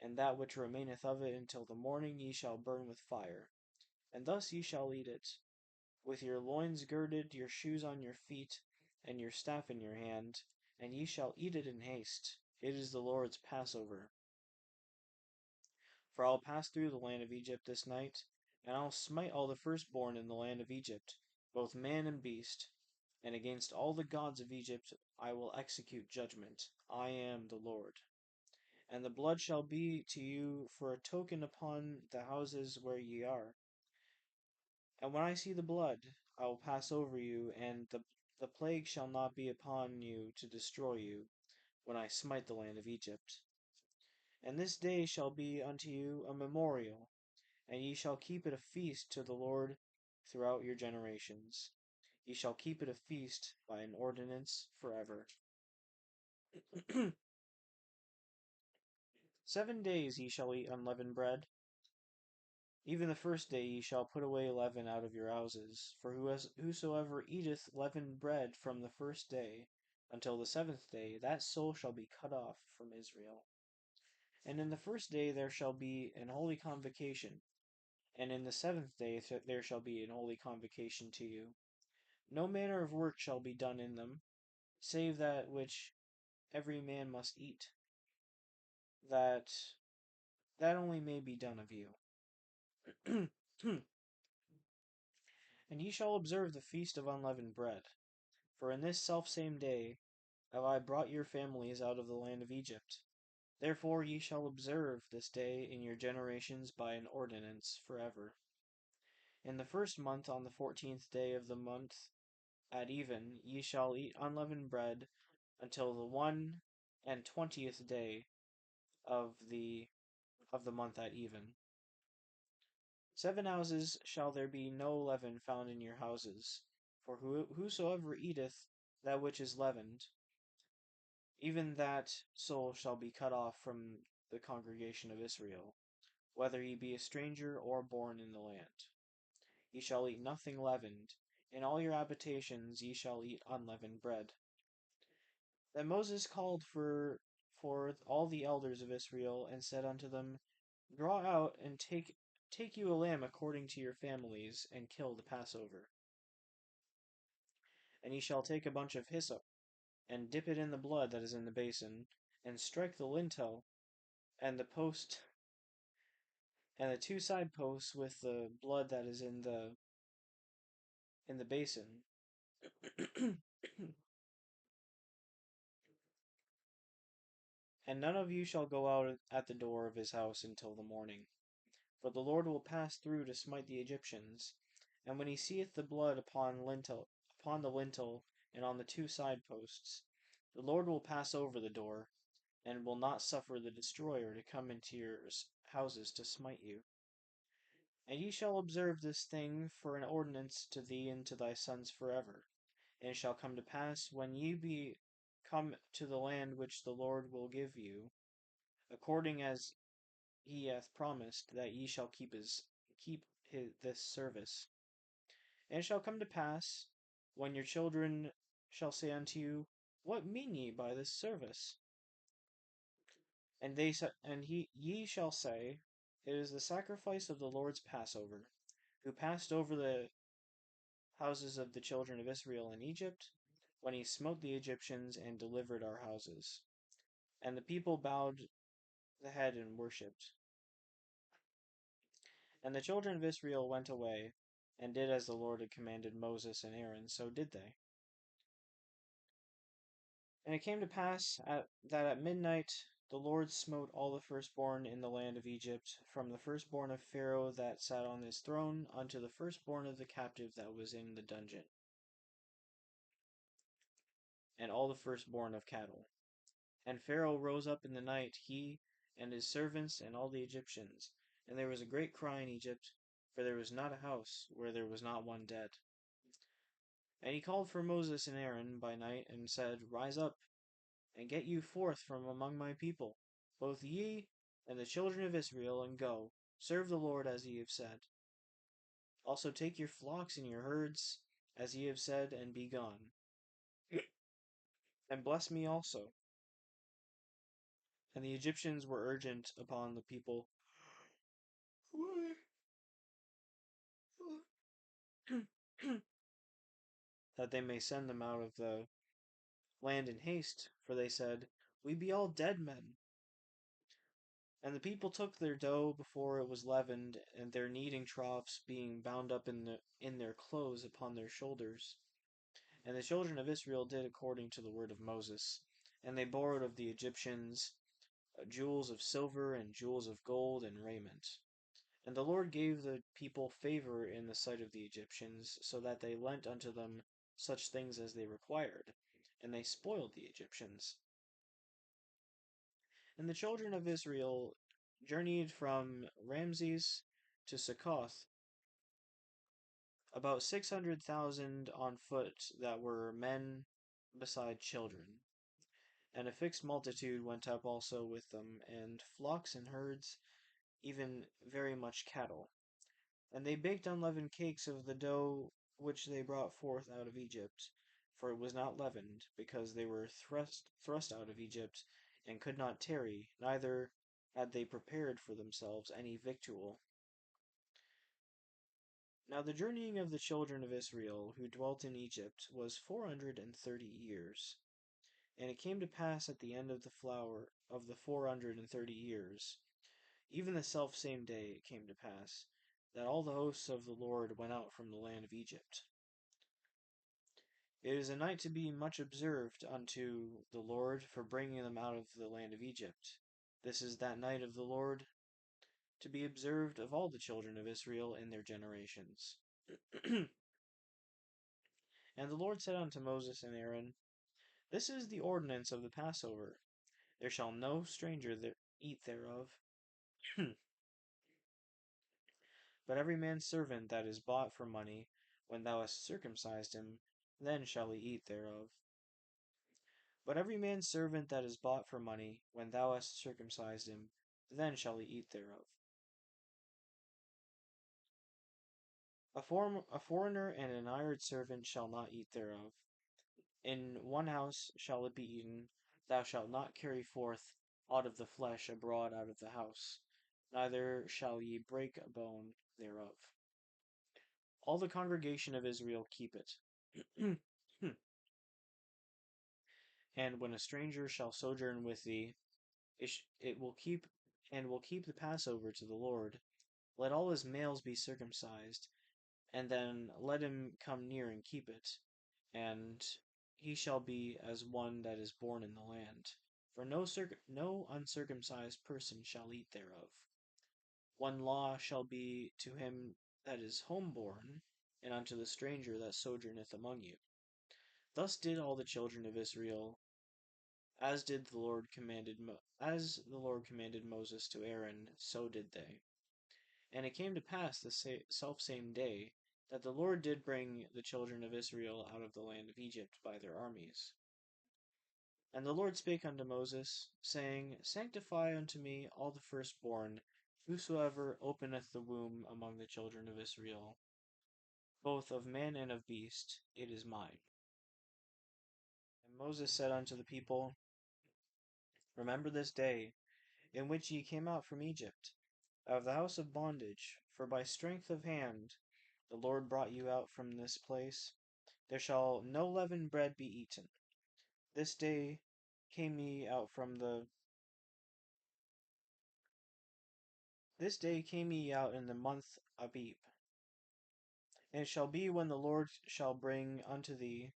and that which remaineth of it until the morning ye shall burn with fire. And thus ye shall eat it, with your loins girded, your shoes on your feet, and your staff in your hand, and ye shall eat it in haste. It is the Lord's Passover. For I'll pass through the land of Egypt this night, and I'll smite all the firstborn in the land of Egypt, both man and beast, and against all the gods of Egypt I will execute judgment. I am the Lord. And the blood shall be to you for a token upon the houses where ye are. And when I see the blood, I will pass over you, and the plague shall not be upon you to destroy you, when I smite the land of Egypt. And this day shall be unto you a memorial, and ye shall keep it a feast to the Lord throughout your generations. Ye shall keep it a feast by an ordinance forever. 7 days ye shall eat unleavened bread. Even the first day ye shall put away leaven out of your houses. For whosoever eateth leavened bread from the first day until the 7th day, that soul shall be cut off from Israel. And in the first day there shall be an holy convocation, and in the 7th day there shall be an holy convocation to you. No manner of work shall be done in them, save that which every man must eat, that only may be done of you. And ye shall observe the feast of unleavened bread, for in this selfsame day have I brought your families out of the land of Egypt. Therefore ye shall observe this day in your generations by an ordinance forever. In the first month, on the 14th day of the month at even, ye shall eat unleavened bread until the 21st day of the month at even. 7 houses shall there be no leaven found in your houses, for whosoever eateth that which is leavened, even that soul shall be cut off from the congregation of Israel, whether he be a stranger or born in the land. Ye shall eat nothing leavened. In all your habitations ye shall eat unleavened bread. Then Moses called for all the elders of Israel, and said unto them, Draw out and take you a lamb according to your families, and kill the Passover. And ye shall take a bunch of hyssop, and dip it in the blood that is in the basin, and strike the lintel and the post and the 2 side posts with the blood that is in the basin. And none of you shall go out at the door of his house until the morning. For the Lord will pass through to smite the Egyptians. And when he seeth the blood upon the lintel and on the 2 side posts, the Lord will pass over the door, and will not suffer the destroyer to come into your houses to smite you. And ye shall observe this thing for an ordinance to thee and to thy sons forever. And it shall come to pass, when ye be come to the land which the Lord will give you, according as he hath promised, that ye shall keep this service. And it shall come to pass, when your children shall say unto you, What mean ye by this service? And ye shall say, It is the sacrifice of the Lord's Passover, who passed over the houses of the children of Israel in Egypt, when he smote the Egyptians and delivered our houses. And the people bowed the head and worshipped. And the children of Israel went away, and did as the Lord had commanded Moses and Aaron, so did they. And it came to pass that at midnight the Lord smote all the firstborn in the land of Egypt, from the firstborn of Pharaoh that sat on his throne, unto the firstborn of the captive that was in the dungeon, and all the firstborn of cattle. And Pharaoh rose up in the night, he and his servants and all the Egyptians, and there was a great cry in Egypt, for there was not a house where there was not one dead. And he called for Moses and Aaron by night, and said, Rise up, and get you forth from among my people, both ye and the children of Israel, and go, serve the Lord as ye have said. Also take your flocks and your herds, as ye have said, and be gone. And bless me also. And the Egyptians were urgent upon the people that they may send them out of the land in haste, for they said, We be all dead men. And the people took their dough before it was leavened, and their kneading troughs being bound up in their clothes upon their shoulders. And the children of Israel did according to the word of Moses. And they borrowed of the Egyptians jewels of silver and jewels of gold and raiment. And the Lord gave the people favor in the sight of the Egyptians, so that they lent unto them such things as they required, and they spoiled the Egyptians. And the children of Israel journeyed from Ramses to Succoth, about 600,000 on foot that were men beside children. And a fixed multitude went up also with them, and flocks and herds, even very much cattle. And they baked unleavened cakes of the dough which they brought forth out of Egypt, for it was not leavened, because they were thrust out of Egypt, and could not tarry, neither had they prepared for themselves any victual. Now the journeying of the children of Israel, who dwelt in Egypt, was 430 years. And it came to pass at the end of the flower of the 430 years, even the selfsame day it came to pass, that all the hosts of the Lord went out from the land of Egypt. It is a night to be much observed unto the Lord for bringing them out of the land of Egypt. This is that night of the Lord to be observed of all the children of Israel in their generations. And the Lord said unto Moses and Aaron, This is the ordinance of the Passover. There shall no stranger eat thereof. But every man's servant that is bought for money, when thou hast circumcised him, then shall he eat thereof. But every man's servant that is bought for money, when thou hast circumcised him, then shall he eat thereof. A foreigner and an hired servant shall not eat thereof. In one house shall it be eaten. Thou shalt not carry forth out of the flesh abroad out of the house, neither shall ye break a bone thereof. All the congregation of Israel keep it. And when a stranger shall sojourn with thee, it will keep the Passover to the Lord. Let all his males be circumcised, and then let him come near and keep it, and he shall be as one that is born in the land. For no uncircumcised person shall eat thereof. One law shall be to him that is homeborn, and unto the stranger that sojourneth among you. Thus did all the children of Israel, as the Lord commanded Moses to Aaron, so did they. And it came to pass the selfsame day that the Lord did bring the children of Israel out of the land of Egypt by their armies. And the Lord spake unto Moses, saying, Sanctify unto me all the firstborn, whosoever openeth the womb among the children of Israel, both of man and of beast, it is mine. And Moses said unto the people, Remember this day, in which ye came out from Egypt, out of the house of bondage, for by strength of hand the Lord brought you out from this place. There shall no leavened bread be eaten. This day came ye out in the month Abib. And it shall be when the Lord shall bring unto thee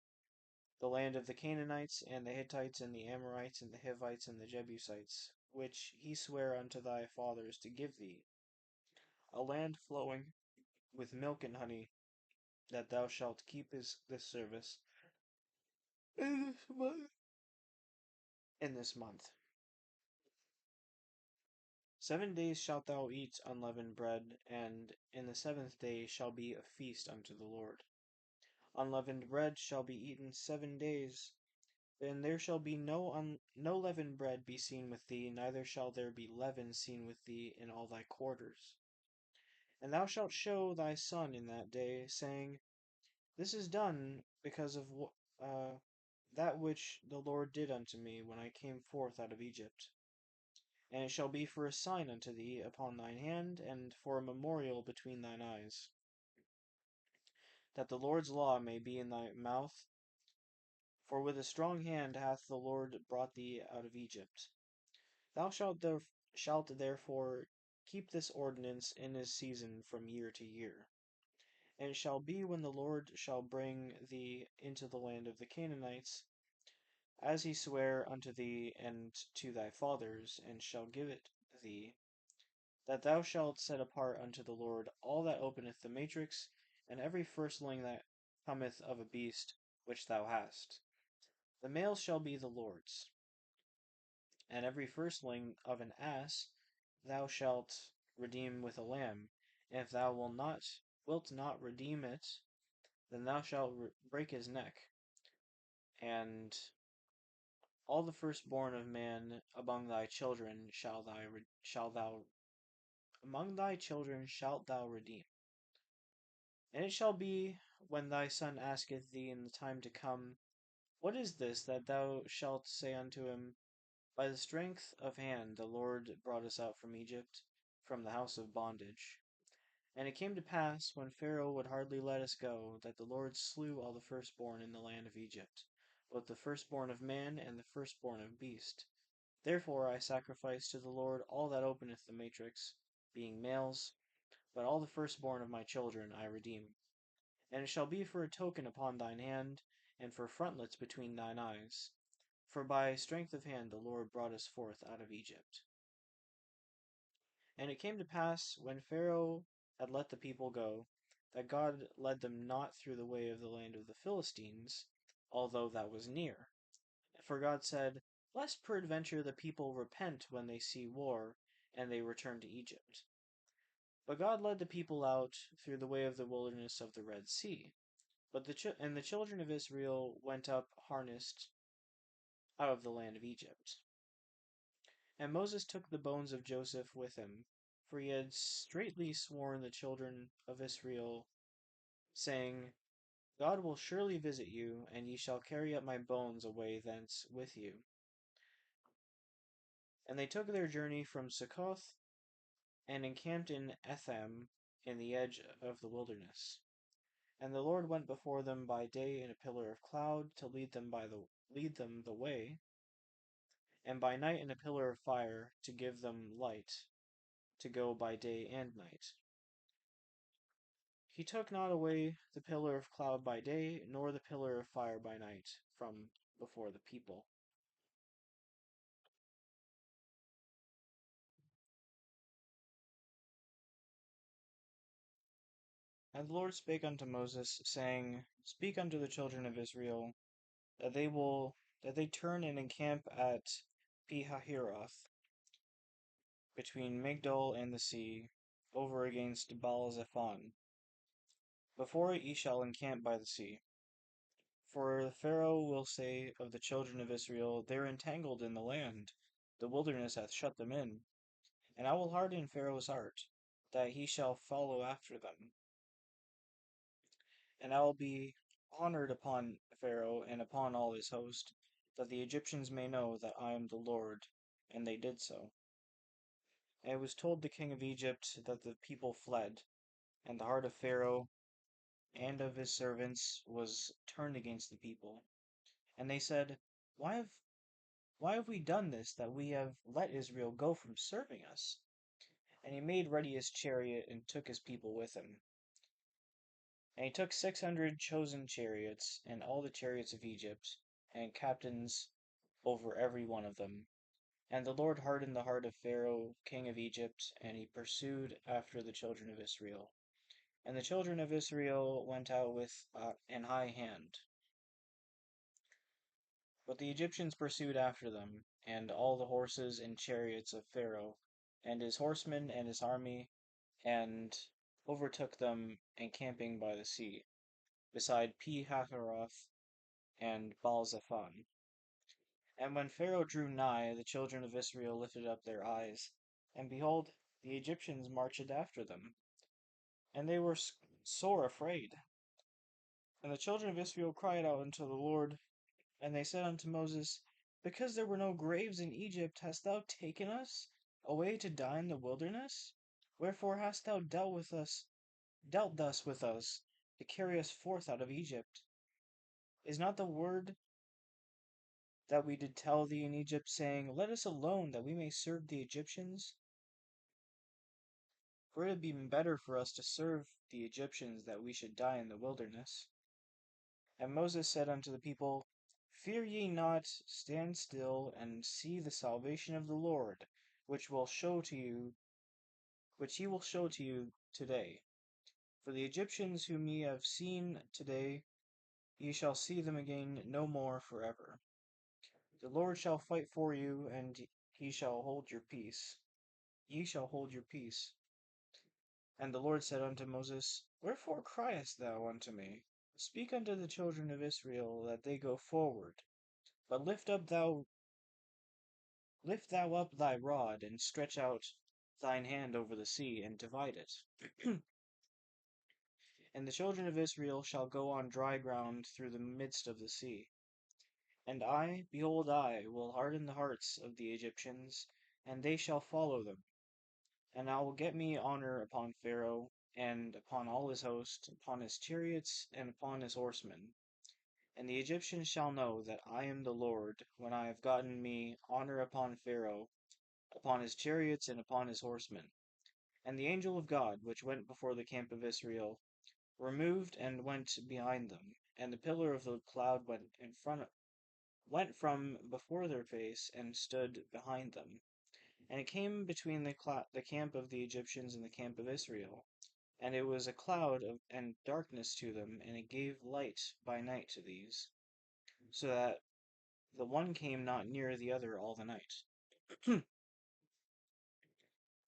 the land of the Canaanites, and the Hittites, and the Amorites, and the Hivites, and the Jebusites, which he sware unto thy fathers to give thee, a land flowing with milk and honey, that thou shalt keep this service in this month. 7 days shalt thou eat unleavened bread, and in the 7th day shall be a feast unto the Lord. Unleavened bread shall be eaten 7 days, and there shall be no leavened bread be seen with thee, neither shall there be leaven seen with thee in all thy quarters. And thou shalt show thy son in that day, saying, This is done because of that which the Lord did unto me when I came forth out of Egypt. And it shall be for a sign unto thee upon thine hand, and for a memorial between thine eyes, that the Lord's law may be in thy mouth. For with a strong hand hath the Lord brought thee out of Egypt. Thou shalt therefore keep this ordinance in his season from year to year. And it shall be when the Lord shall bring thee into the land of the Canaanites, as he sware unto thee and to thy fathers, and shall give it thee, that thou shalt set apart unto the Lord all that openeth the matrix, and every firstling that cometh of a beast which thou hast. The males shall be the Lord's. And every firstling of an ass thou shalt redeem with a lamb. And if thou wilt not redeem it, then thou shalt break his neck. And all the firstborn of man among thy children shalt thou redeem. And it shall be, when thy son asketh thee in the time to come, What is this? That thou shalt say unto him, By the strength of hand the Lord brought us out from Egypt, from the house of bondage. And it came to pass, when Pharaoh would hardly let us go, that the Lord slew all the firstborn in the land of Egypt, both the firstborn of man and the firstborn of beast. Therefore I sacrifice to the Lord all that openeth the matrix, being males, but all the firstborn of my children I redeem. And it shall be for a token upon thine hand, and for frontlets between thine eyes. For by strength of hand the Lord brought us forth out of Egypt. And it came to pass, when Pharaoh had let the people go, that God led them not through the way of the land of the Philistines, although that was near. For God said, Lest peradventure the people repent when they see war, and they return to Egypt. But God led the people out through the way of the wilderness of the Red Sea. But the children of Israel went up harnessed out of the land of Egypt. And Moses took the bones of Joseph with him, for he had straitly sworn the children of Israel, saying, God will surely visit you, and ye shall carry up my bones away thence with you. And they took their journey from Succoth, and encamped in Etham, in the edge of the wilderness. And the Lord went before them by day in a pillar of cloud to lead them the way, and by night in a pillar of fire to give them light, to go by day and night. He took not away the pillar of cloud by day, nor the pillar of fire by night, from before the people. And the Lord spake unto Moses, saying, Speak unto the children of Israel, that they turn and encamp at Pihahiroth, between Migdol and the sea, over against Baal-zephon. Before it ye shall encamp by the sea. For the Pharaoh will say of the children of Israel, They are entangled in the land, the wilderness hath shut them in. And I will harden Pharaoh's heart, that he shall follow after them. And I will be honored upon Pharaoh and upon all his host, that the Egyptians may know that I am the Lord. And they did so. And it was told the king of Egypt that the people fled, and the heart of Pharaoh and of his servants was turned against the people. And they said, Why have we done this, that we have let Israel go from serving us? And he made ready his chariot, and took his people with him. And he took 600 chosen chariots, and all the chariots of Egypt, and captains over every one of them. And the Lord hardened the heart of Pharaoh, king of Egypt, and he pursued after the children of Israel. And the children of Israel went out with an high hand. But the Egyptians pursued after them, and all the horses and chariots of Pharaoh, and his horsemen and his army, and overtook them encamping by the sea, beside Pi-hahiroth and Baal-zephon. And when Pharaoh drew nigh, the children of Israel lifted up their eyes, and behold, the Egyptians marched after them, and they were sore afraid. And the children of Israel cried out unto the Lord, and they said unto Moses, Because there were no graves in Egypt, hast thou taken us away to die in the wilderness? Wherefore hast thou dealt thus with us, to carry us forth out of Egypt? Is not the word that we did tell thee in Egypt, saying, Let us alone, that we may serve the Egyptians? For it had been better for us to serve the Egyptians, that we should die in the wilderness. And Moses said unto the people, Fear ye not, stand still, and see the salvation of the Lord, which he will show to you today. For the Egyptians whom ye have seen today, ye shall see them again no more forever. The Lord shall fight for you, and he shall hold your peace. Ye shall hold your peace. And the Lord said unto Moses, Wherefore criest thou unto me? Speak unto the children of Israel that they go forward. But lift thou up thy rod, and stretch out thine hand over the sea, and divide it. And the children of Israel shall go on dry ground through the midst of the sea. And I, behold, I will harden the hearts of the Egyptians, and they shall follow them. And I will get me honor upon Pharaoh, and upon all his host, upon his chariots, and upon his horsemen. And the Egyptians shall know that I am the Lord, when I have gotten me honor upon Pharaoh, upon his chariots, and upon his horsemen. And the angel of God, which went before the camp of Israel, removed and went behind them, and the pillar of the cloud went from before their face, and stood behind them. And it came between the camp of the Egyptians and the camp of Israel. And it was a cloud and darkness to them, and it gave light by night to these, so that the one came not near the other all the night.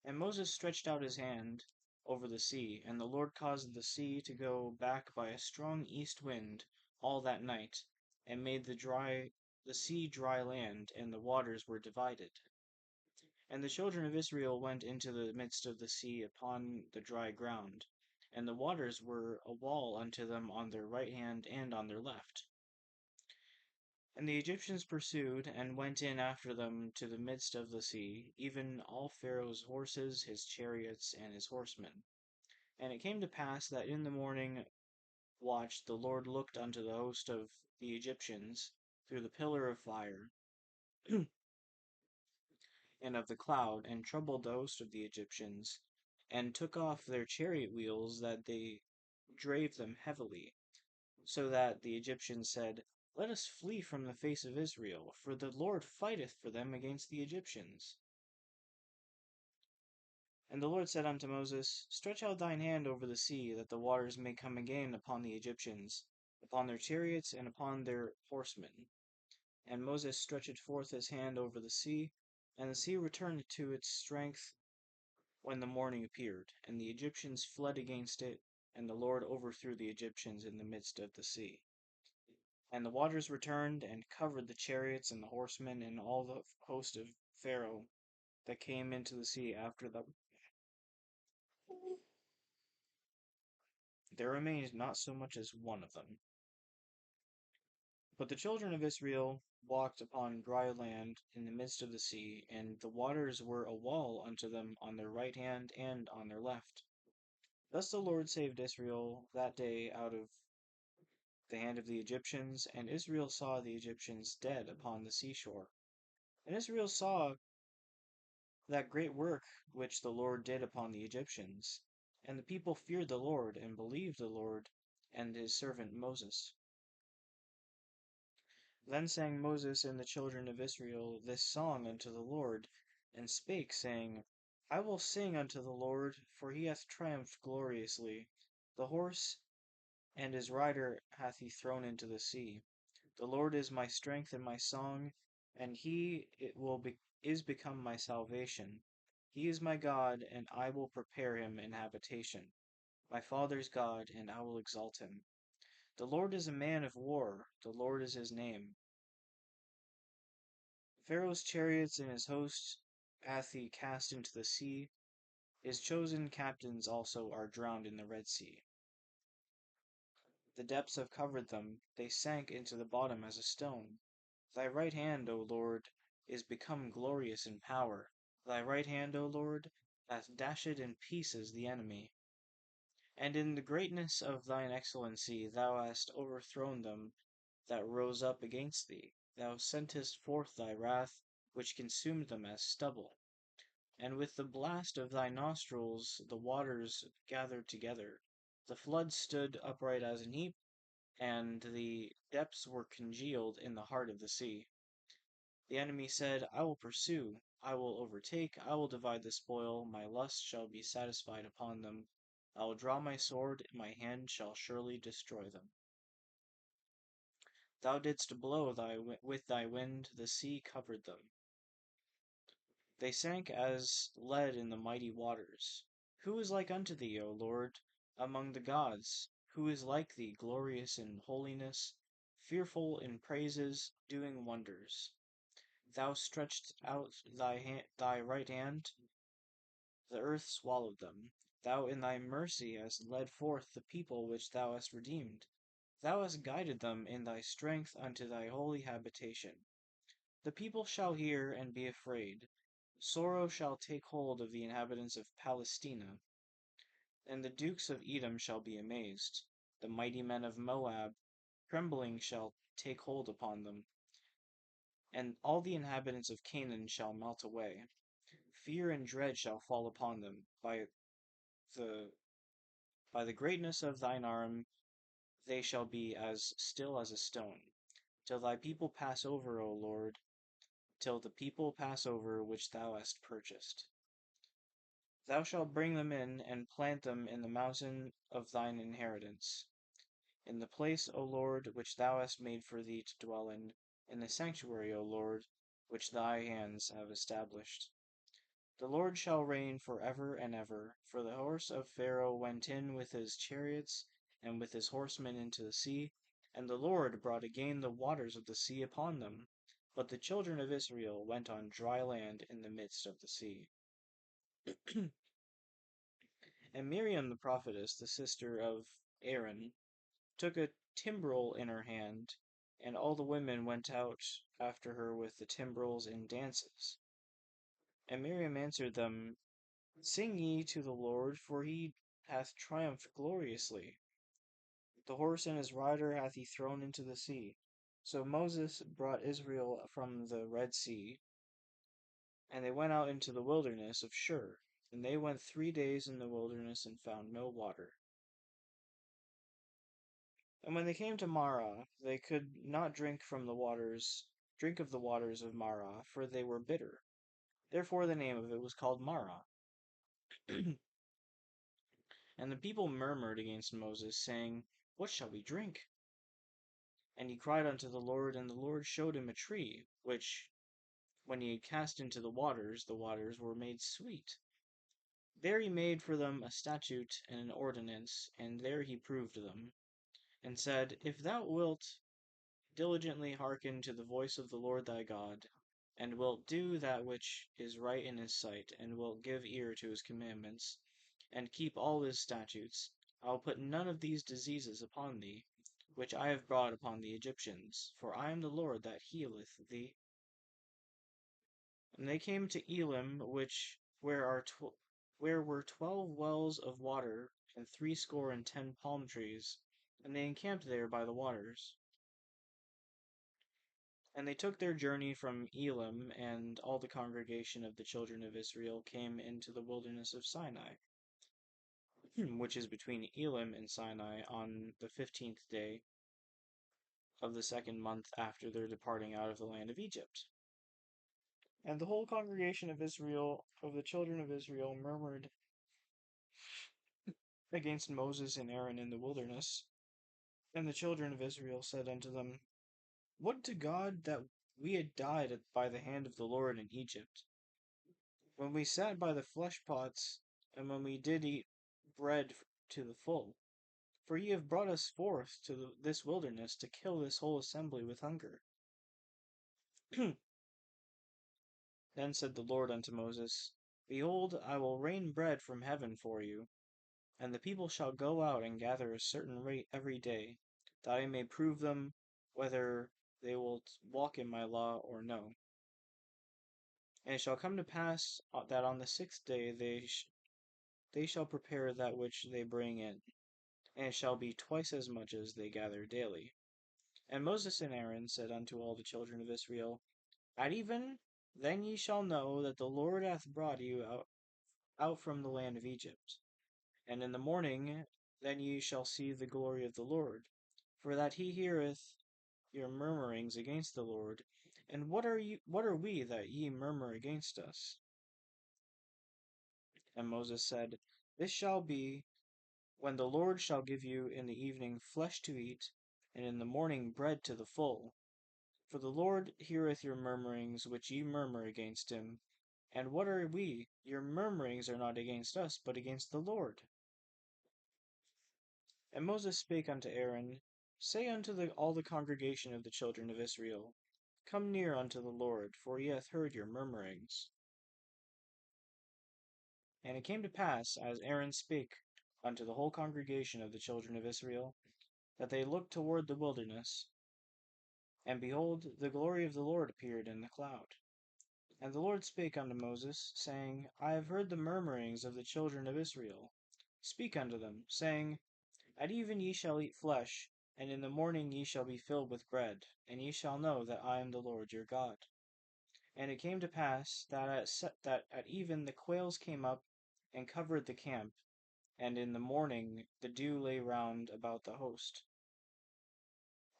And Moses stretched out his hand over the sea, and the Lord caused the sea to go back by a strong east wind all that night, and made the sea dry land, and the waters were divided. And the children of Israel went into the midst of the sea upon the dry ground, and the waters were a wall unto them on their right hand and on their left. And the Egyptians pursued, and went in after them to the midst of the sea, even all Pharaoh's horses, his chariots, and his horsemen. And it came to pass that in the morning watch the Lord looked unto the host of the Egyptians through the pillar of fire and of the cloud, and troubled the host of the Egyptians, and took off their chariot wheels, that they drave them heavily, so that the Egyptians said, Let us flee from the face of Israel, for the Lord fighteth for them against the Egyptians. And the Lord said unto Moses, Stretch out thine hand over the sea, that the waters may come again upon the Egyptians, upon their chariots, and upon their horsemen. And Moses stretched forth his hand over the sea, and the sea returned to its strength when the morning appeared, and the Egyptians fled against it, and the Lord overthrew the Egyptians in the midst of the sea. And the waters returned, and covered the chariots and the horsemen, and all the host of Pharaoh that came into the sea after them. There remained not so much as one of them. But the children of Israel walked upon dry land in the midst of the sea, and the waters were a wall unto them on their right hand and on their left. Thus the Lord saved Israel that day out of the hand of the Egyptians, and Israel saw the Egyptians dead upon the seashore. And Israel saw that great work which the Lord did upon the Egyptians. And the people feared the Lord, and believed the Lord and his servant Moses. Then sang Moses and the children of Israel this song unto the Lord, and spake, saying, I will sing unto the Lord, for he hath triumphed gloriously. The horse and his rider hath he thrown into the sea. The Lord is my strength and my song, and is become my salvation. He is my God, and I will prepare him an habitation, my father's God, and I will exalt him. The Lord is a man of war, the Lord is his name. Pharaoh's chariots and his host hath he cast into the sea. His chosen captains also are drowned in the Red Sea. The depths have covered them, they sank into the bottom as a stone. Thy right hand, O Lord, is become glorious in power. Thy right hand, O Lord, hath dashed in pieces the enemy. And in the greatness of thine excellency thou hast overthrown them that rose up against thee. Thou sentest forth thy wrath, which consumed them as stubble. And with the blast of thy nostrils the waters gathered together. The flood stood upright as an heap, and the depths were congealed in the heart of the sea. The enemy said, I will pursue, I will overtake, I will divide the spoil, my lust shall be satisfied upon them. I will draw my sword, my hand shall surely destroy them. Thou didst blow with thy wind, the sea covered them. They sank as lead in the mighty waters. Who is like unto thee, O Lord, among the gods? Who is like thee, glorious in holiness, fearful in praises, doing wonders? Thou stretched out thy right hand, the earth swallowed them. Thou in thy mercy hast led forth the people which thou hast redeemed. Thou hast guided them in thy strength unto thy holy habitation. The people shall hear and be afraid. Sorrow shall take hold of the inhabitants of Palestina, and the dukes of Edom shall be amazed. The mighty men of Moab, trembling shall take hold upon them, and all the inhabitants of Canaan shall melt away. Fear and dread shall fall upon them the by the greatness of thine arm they shall be as still as a stone, till thy people pass over, O Lord, till the people pass over which thou hast purchased. Thou shalt bring them in, and plant them in the mountain of thine inheritance, in the place, O Lord, which thou hast made for thee to dwell in the sanctuary, O Lord, which thy hands have established. The Lord shall reign for ever and ever, for the horse of Pharaoh went in with his chariots and with his horsemen into the sea, and the Lord brought again the waters of the sea upon them. But the children of Israel went on dry land in the midst of the sea. And Miriam the prophetess, the sister of Aaron, took a timbrel in her hand, and all the women went out after her with the timbrels in dances. And Miriam answered them, Sing ye to the Lord, for he hath triumphed gloriously. The horse and his rider hath he thrown into the sea. So Moses brought Israel from the Red Sea, and they went out into the wilderness of Shur. And they went 3 days in the wilderness and found no water. And when they came to Marah, they could not drink of the waters of Marah, for they were bitter. Therefore the name of it was called Marah. And the people murmured against Moses, saying, What shall we drink? And he cried unto the Lord, and the Lord showed him a tree, which, when he had cast into the waters were made sweet. There he made for them a statute and an ordinance, and there he proved them, and said, If thou wilt diligently hearken to the voice of the Lord thy God, and wilt do that which is right in his sight, and wilt give ear to his commandments, and keep all his statutes, I will put none of these diseases upon thee, which I have brought upon the Egyptians, for I am the Lord that healeth thee. And they came to Elim, where were 12 wells of water, and 60 palm trees, and they encamped there by the waters. And they took their journey from Elim, and all the congregation of the children of Israel came into the wilderness of Sinai, which is between Elim and Sinai, on the 15th day of the 2nd month after their departing out of the land of Egypt. And the whole congregation of Israel, of the children of Israel, murmured against Moses and Aaron in the wilderness. And the children of Israel said unto them, Would to God that we had died by the hand of the Lord in Egypt, when we sat by the flesh pots, and when we did eat bread to the full. For ye have brought us forth to this wilderness to kill this whole assembly with hunger. Then said the Lord unto Moses, Behold, I will rain bread from heaven for you, and the people shall go out and gather a certain rate every day, that I may prove them whether they will walk in my law or no. And it shall come to pass that on the 6th day they shall prepare that which they bring in, and it shall be twice as much as they gather daily. And Moses and Aaron said unto all the children of Israel, At even then ye shall know that the Lord hath brought you out from the land of Egypt. And in the morning then ye shall see the glory of the Lord. for that he heareth your murmurings against the Lord. And what are we that ye murmur against us? And Moses said, This shall be, when the Lord shall give you in the evening flesh to eat, and in the morning bread to the full. For the Lord heareth your murmurings which ye murmur against him. And what are we? Your murmurings are not against us, but against the Lord. And Moses spake unto Aaron, Say unto all the congregation of the children of Israel, Come near unto the Lord, for he hath heard your murmurings. And it came to pass, as Aaron spake unto the whole congregation of the children of Israel, that they looked toward the wilderness, and behold, the glory of the Lord appeared in the cloud. And the Lord spake unto Moses, saying, I have heard the murmurings of the children of Israel. Speak unto them, saying, At even ye shall eat flesh, and in the morning ye shall be filled with bread, and ye shall know that I am the Lord your God. And it came to pass that at even the quails came up and covered the camp, and in the morning the dew lay round about the host.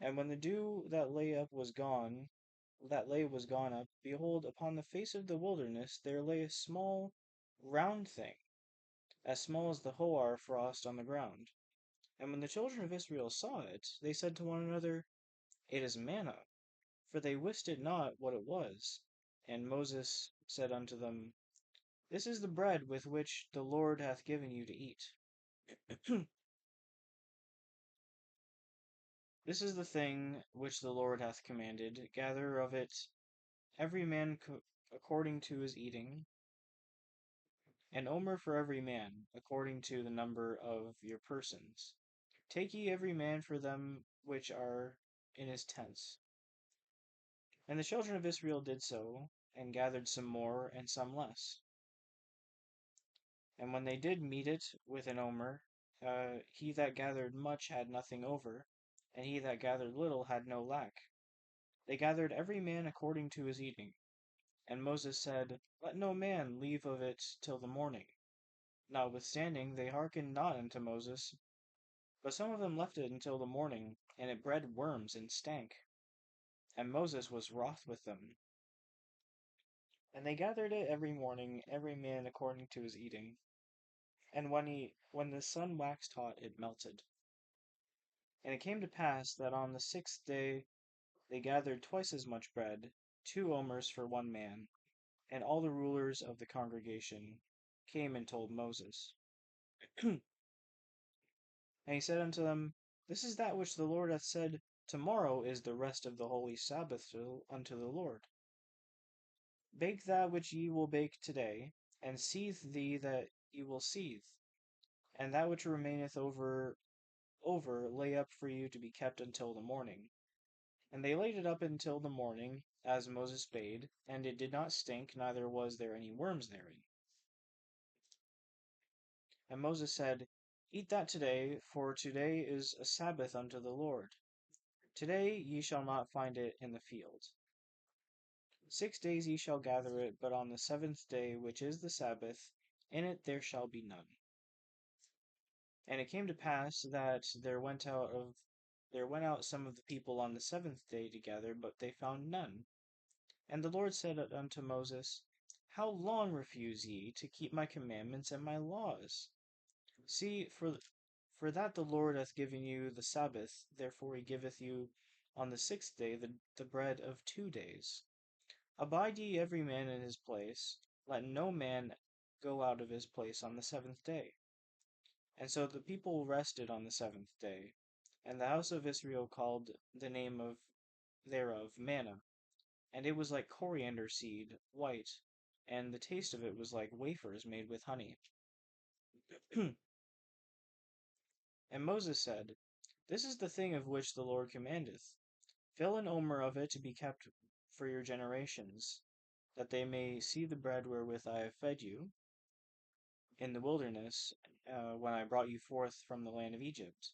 And when the dew that was gone up, behold, upon the face of the wilderness there lay a small round thing, as small as the hoar frost on the ground. And when the children of Israel saw it, they said to one another, It is manna, for they wist it not what it was. And Moses said unto them, This is the bread with which the Lord hath given you to eat. This is the thing which the Lord hath commanded. Gather of it every man according to his eating, an omer for every man, according to the number of your persons. Take ye every man for them which are in his tents. And the children of Israel did so, and gathered some more, and some less. And when they did meet it with an omer, he that gathered much had nothing over, and he that gathered little had no lack. They gathered every man according to his eating. And Moses said, Let no man leave of it till the morning. Notwithstanding, they hearkened not unto Moses, but some of them left it until the morning, and it bred worms and stank. And Moses was wroth with them. And they gathered it every morning, every man according to his eating. And when the sun waxed hot, it melted. And it came to pass that on the 6th day they gathered twice as much bread, 2 omers for one man. And all the rulers of the congregation came and told Moses. And he said unto them, This is that which the Lord hath said, Tomorrow is the rest of the holy Sabbath unto the Lord. Bake that which ye will bake today, and seethe thee that ye will seethe, and that which remaineth over lay up for you to be kept until the morning. And they laid it up until the morning, as Moses bade, and it did not stink, neither was there any worms therein. And Moses said, Eat that today, for today is a Sabbath unto the Lord. Today ye shall not find it in the field. 6 days ye shall gather it, but on the 7th day, which is the Sabbath, in it there shall be none. And it came to pass that there went out some of the people on the 7th day to gather, but they found none. And the Lord said unto Moses, How long refuse ye to keep my commandments and my laws? See, for that the Lord hath given you the Sabbath, therefore he giveth you on the 6th day the bread of 2 days. Abide ye every man in his place, let no man go out of his place on the 7th day. And so the people rested on the 7th day, and the house of Israel called the name thereof manna, and it was like coriander seed, white, and the taste of it was like wafers made with honey. And Moses said, This is the thing of which the Lord commandeth. Fill an omer of it to be kept for your generations, that they may see the bread wherewith I have fed you in the wilderness, when I brought you forth from the land of Egypt.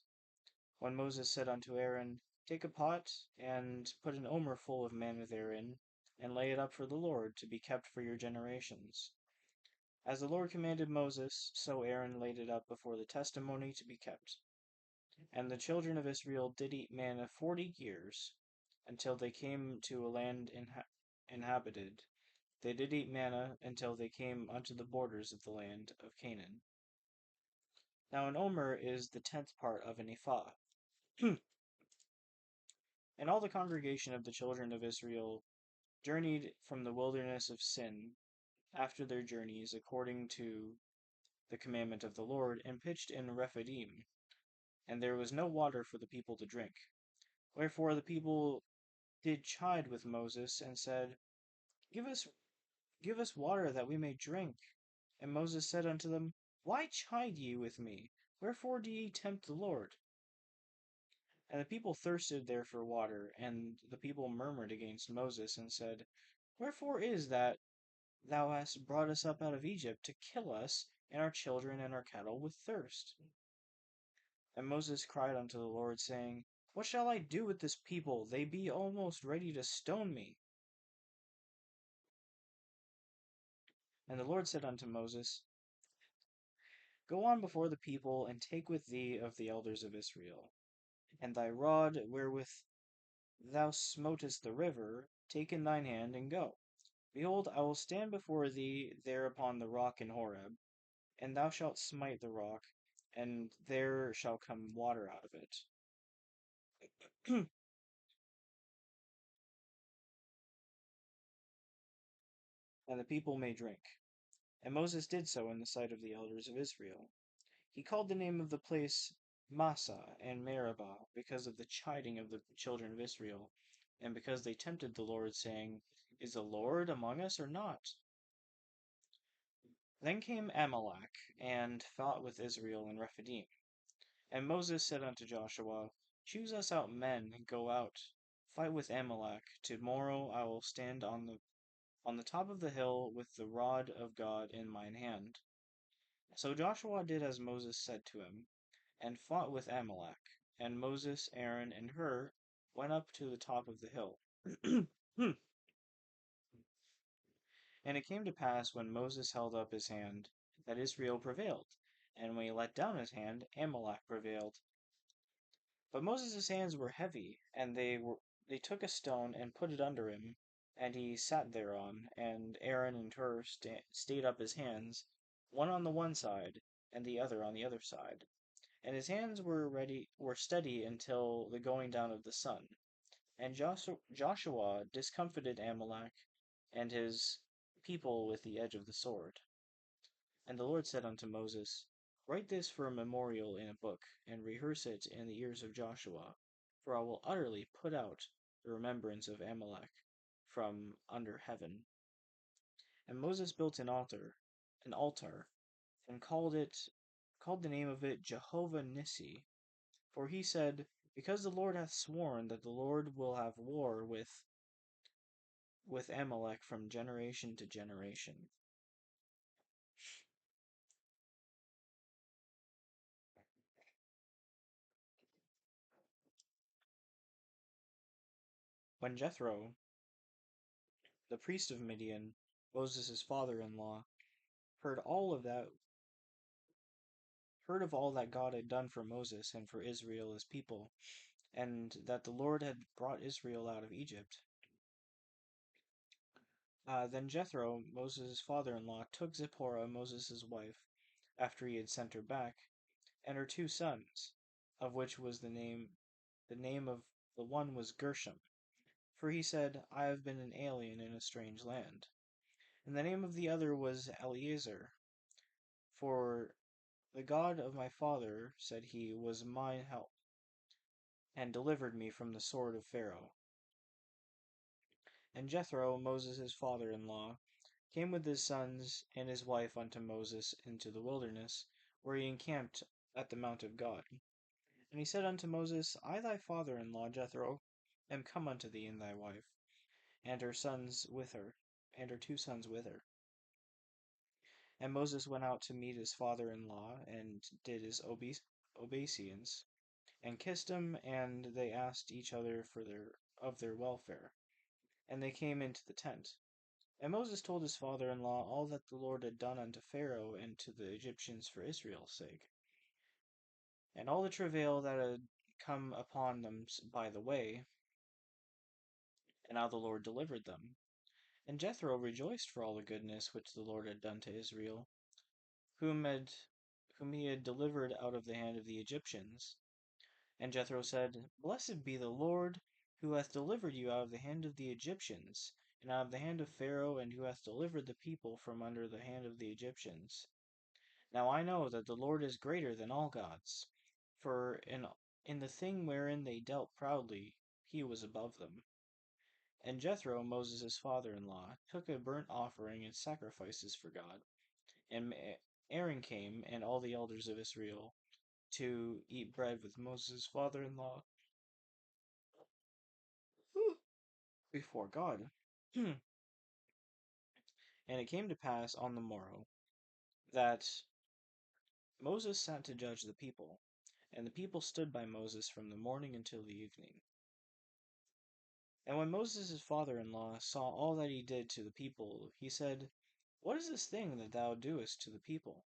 When Moses said unto Aaron, Take a pot, and put an omer full of manna therein, and lay it up for the Lord, to be kept for your generations. As the Lord commanded Moses, so Aaron laid it up before the testimony to be kept. And the children of Israel did eat manna 40 years, until they came to a land inhabited. They did eat manna until they came unto the borders of the land of Canaan. Now an omer is the 10th part of an ephah. And all the congregation of the children of Israel journeyed from the wilderness of Sin after their journeys according to the commandment of the Lord, and pitched in Rephidim, and there was no water for the people to drink. Wherefore the people did chide with Moses, and said, Give us give us water that we may drink. And Moses said unto them, Why chide ye with me? Wherefore do ye tempt the Lord? And the people thirsted there for water, and the people murmured against Moses, and said, Wherefore is that thou hast brought us up out of Egypt to kill us and our children and our cattle with thirst? And Moses cried unto the Lord, saying, What shall I do with this people? They be almost ready to stone me. And the Lord said unto Moses, Go on before the people, and take with thee of the elders of Israel. And thy rod wherewith thou smotest the river, take in thine hand, and go. Behold, I will stand before thee there upon the rock in Horeb, and thou shalt smite the rock, and there shall come water out of it. And the people may drink. And Moses did so in the sight of the elders of Israel. He called the name of the place Massah and Meribah, because of the chiding of the children of Israel, and because they tempted the Lord, saying, Is the Lord among us or not? Then came Amalek, and fought with Israel in Rephidim. And Moses said unto Joshua, Choose us out men, and go out, fight with Amalek. Tomorrow I will stand on the top of the hill with the rod of God in mine hand. So Joshua did as Moses said to him, and fought with Amalek. And Moses, Aaron, and Hur went up to the top of the hill. And it came to pass, when Moses held up his hand, that Israel prevailed, and when he let down his hand, Amalek prevailed. But Moses' hands were heavy, and they took a stone and put it under him, and he sat thereon. And Aaron and Hur stayed up his hands, one on the one side, and the other on the other side. And his hands were steady until the going down of the sun. And Joshua discomfited Amalek and his people with the edge of the sword. And the Lord said unto Moses, Write this for a memorial in a book, and rehearse it in the ears of Joshua, for I will utterly put out the remembrance of Amalek from under heaven. And Moses built an altar, and called the name of it Jehovah Nissi, for he said, Because the Lord hath sworn that the Lord will have war with Amalek from generation to generation. When Jethro, the priest of Midian, Moses' father-in-law, heard of all that God had done for Moses and for Israel his people, and that the Lord had brought Israel out of Egypt, then Jethro, Moses' father-in-law, took Zipporah, Moses' wife, after he had sent her back, and her 2 sons, of which was the name of the one was Gershom, for he said, I have been an alien in a strange land. And the name of the other was Eleazar, for the God of my father, said he, was mine help, and delivered me from the sword of Pharaoh. And Jethro, Moses' father-in-law, came with his sons and his wife unto Moses into the wilderness, where he encamped at the mount of God. And he said unto Moses, I thy father-in-law Jethro am come unto thee and thy wife, and her 2 sons with her. And Moses went out to meet his father-in-law, and did his obeisance, and kissed him, and they asked each other of their welfare. And they came into the tent. And Moses told his father-in-law all that the Lord had done unto Pharaoh and to the Egyptians for Israel's sake. and all the travail that had come upon them by the way, and how the Lord delivered them. And Jethro rejoiced for all the goodness which the Lord had done to Israel, whom had whom he had delivered out of the hand of the Egyptians. And Jethro said, Blessed be the Lord, who hath delivered you out of the hand of the Egyptians, and out of the hand of Pharaoh, and who hath delivered the people from under the hand of the Egyptians. Now I know that the Lord is greater than all gods, for in the thing wherein they dealt proudly, he was above them. And Jethro, Moses' father-in-law, took a burnt offering and sacrifices for God. And Aaron came, and all the elders of Israel, to eat bread with Moses' father-in-law before God. And it came to pass on the morrow that Moses sat to judge the people, and the people stood by Moses from the morning until the evening. And when Moses' father-in-law saw all that he did to the people, he said, What is this thing that thou doest to the people?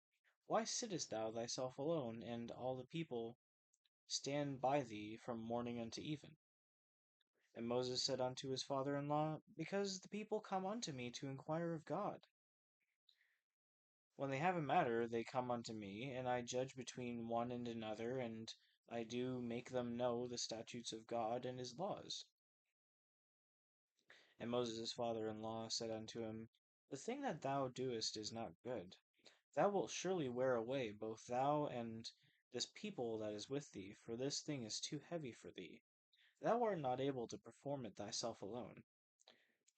Why sittest thou thyself alone, and all the people stand by thee from morning unto even? And Moses said unto his father-in-law, Because the people come unto me to inquire of God. When they have a matter, they come unto me, and I judge between one and another, and I do make them know the statutes of God and his laws. And Moses' father-in-law said unto him, The thing that thou doest is not good. Thou wilt surely wear away both thou and this people that is with thee, for this thing is too heavy for thee. Thou art not able to perform it thyself alone.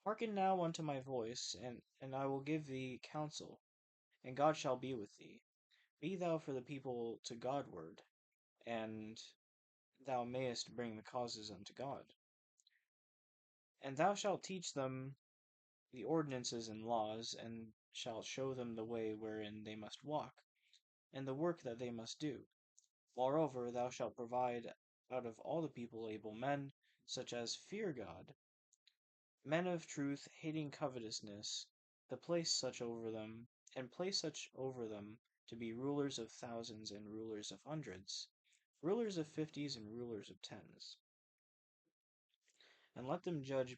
Hearken now unto my voice, and I will give thee counsel, and God shall be with thee. Be thou for the people to Godward, and thou mayest bring the causes unto God. And thou shalt teach them the ordinances and laws, and shalt show them the way wherein they must walk, and the work that they must do. Moreover, thou shalt provide out of all the people able men, such as fear God, men of truth, hating covetousness, place such over them to be rulers of thousands and rulers of hundreds, rulers of fifties and rulers of tens. And let them judge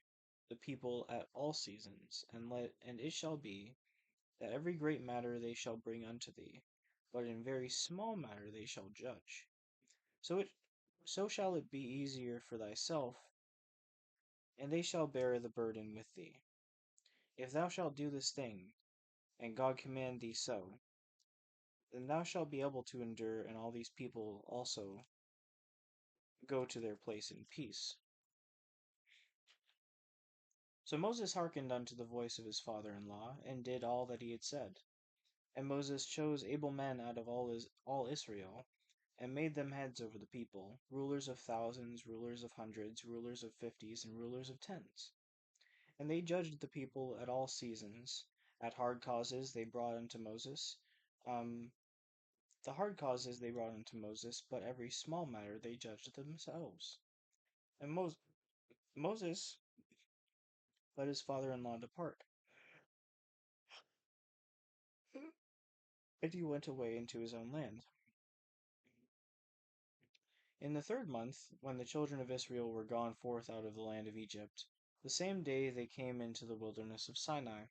the people at all seasons, and it shall be that every great matter they shall bring unto thee, but in very small matter they shall judge. So shall it be easier for thyself, and they shall bear the burden with thee. If thou shalt do this thing, and God command thee so, then thou shalt be able to endure, and all these people also go to their place in peace. So Moses hearkened unto the voice of his father-in-law, and did all that he had said. And Moses chose able men out of all Israel, and made them heads over the people, rulers of thousands, rulers of hundreds, rulers of fifties, and rulers of tens. And they judged the people at all seasons. At hard causes they brought unto Moses. The hard causes they brought unto Moses, but every small matter they judged themselves. And Moses let his father-in-law depart, and he went away into his own land. In the 3rd month, when the children of Israel were gone forth out of the land of Egypt, the same day they came into the wilderness of Sinai.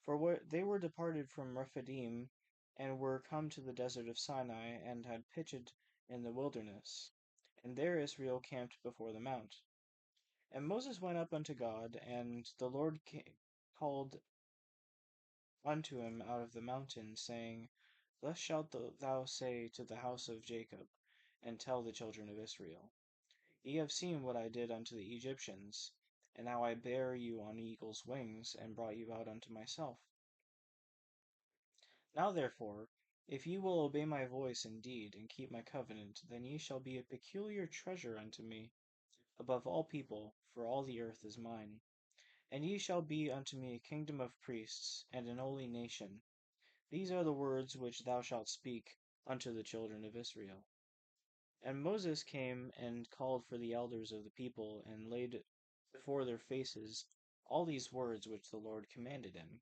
For they were departed from Rephidim, and were come to the desert of Sinai, and had pitched in the wilderness. And there Israel camped before the mount. And Moses went up unto God, and the Lord called unto him out of the mountain, saying, Thus shalt thou say to the house of Jacob, and tell the children of Israel, Ye have seen what I did unto the Egyptians, and how I bare you on eagle's wings, and brought you out unto myself. Now therefore, if ye will obey my voice indeed, and keep my covenant, then ye shall be a peculiar treasure unto me, above all people, for all the earth is mine. And ye shall be unto me a kingdom of priests, and an holy nation. These are the words which thou shalt speak unto the children of Israel. And Moses came and called for the elders of the people, and laid before their faces all these words which the Lord commanded him.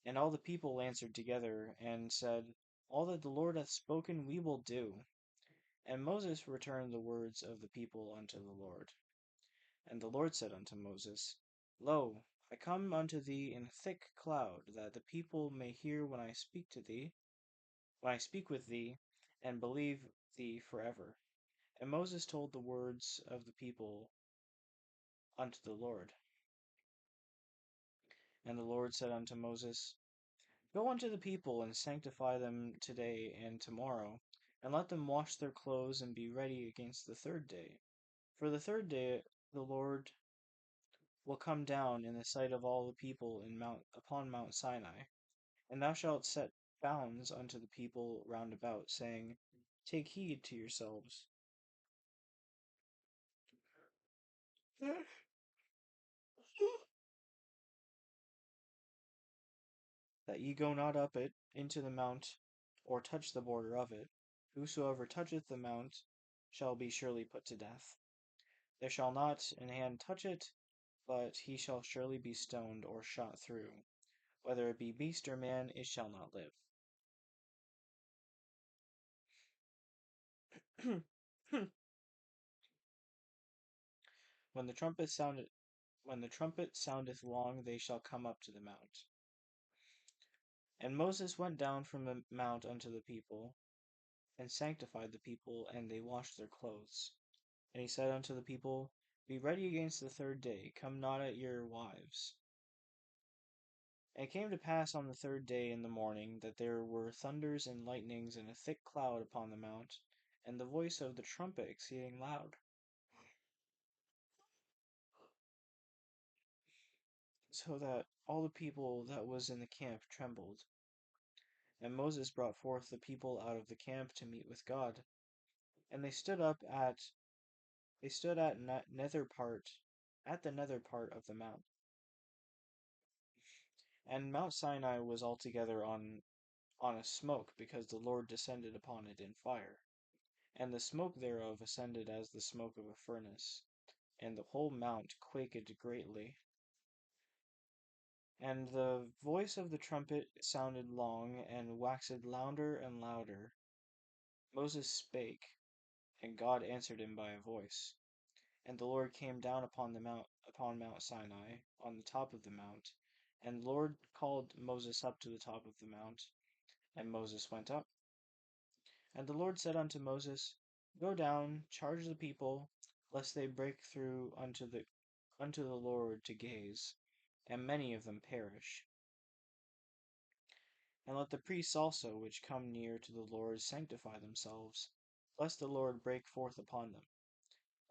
And all the people answered together, and said, All that the Lord hath spoken we will do. And Moses returned the words of the people unto the Lord. And the Lord said unto Moses, Lo, I come unto thee in a thick cloud, that the people may hear when I speak to thee, when I speak with thee, and believe thee forever. And Moses told the words of the people unto the Lord. And the Lord said unto Moses, Go unto the people, and sanctify them today and tomorrow, and let them wash their clothes, and be ready against the third day. For the third day the Lord will come down in the sight of all the people upon Mount Sinai. And thou shalt set bounds unto the people round about, saying, Take heed to yourselves, that ye go not up it into the mount, or touch the border of it. Whosoever toucheth the mount shall be surely put to death. There shall not an hand touch it, but he shall surely be stoned or shot through. Whether it be beast or man, it shall not live. When the trumpet soundeth long, they shall come up to the mount. And Moses went down from the mount unto the people, and sanctified the people, and they washed their clothes. And he said unto the people, Be ready against the third day, come not at your wives. And it came to pass on the third day in the morning, that there were thunders and lightnings and a thick cloud upon the mount, and the voice of the trumpet exceeding loud, so that all the people that was in the camp trembled. And Moses brought forth the people out of the camp to meet with God. And they stood at the nether part of the mount. And Mount Sinai was altogether on a smoke, because the Lord descended upon it in fire. And the smoke thereof ascended as the smoke of a furnace, and the whole mount quaked greatly. And the voice of the trumpet sounded long, and waxed louder and louder. Moses spake, and God answered him by a voice. And the Lord came down upon Mount Sinai, on the top of the mount. And the Lord called Moses up to the top of the mount, and Moses went up. And the Lord said unto Moses, Go down, charge the people, lest they break through unto the Lord to gaze, and many of them perish. And let the priests also which come near to the Lord sanctify themselves, lest the Lord break forth upon them.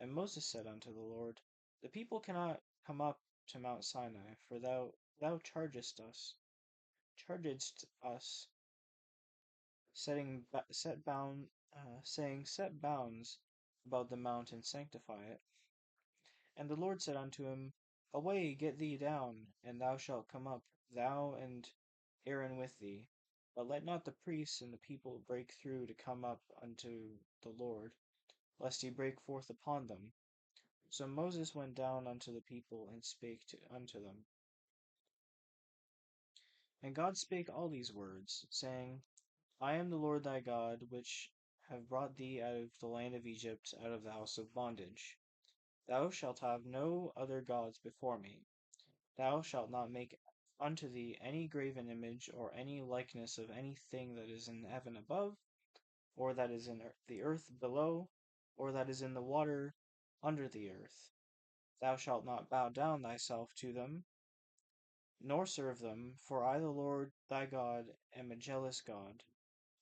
And Moses said unto the Lord, The people cannot come up to Mount Sinai, for thou chargedst us, saying, Set bounds about the mount and sanctify it. And the Lord said unto him, Away, get thee down, and thou shalt come up, thou and Aaron with thee. But let not the priests and the people break through to come up unto the Lord, lest he break forth upon them. So Moses went down unto the people, and spake unto them. And God spake all these words, saying, I am the Lord thy God, which have brought thee out of the land of Egypt, out of the house of bondage. Thou shalt have no other gods before me. Thou shalt not make unto thee any graven image, or any likeness of any thing that is in heaven above, or that is in the earth below, or that is in the water under the earth. Thou shalt not bow down thyself to them, nor serve them, for I the Lord thy God am a jealous God,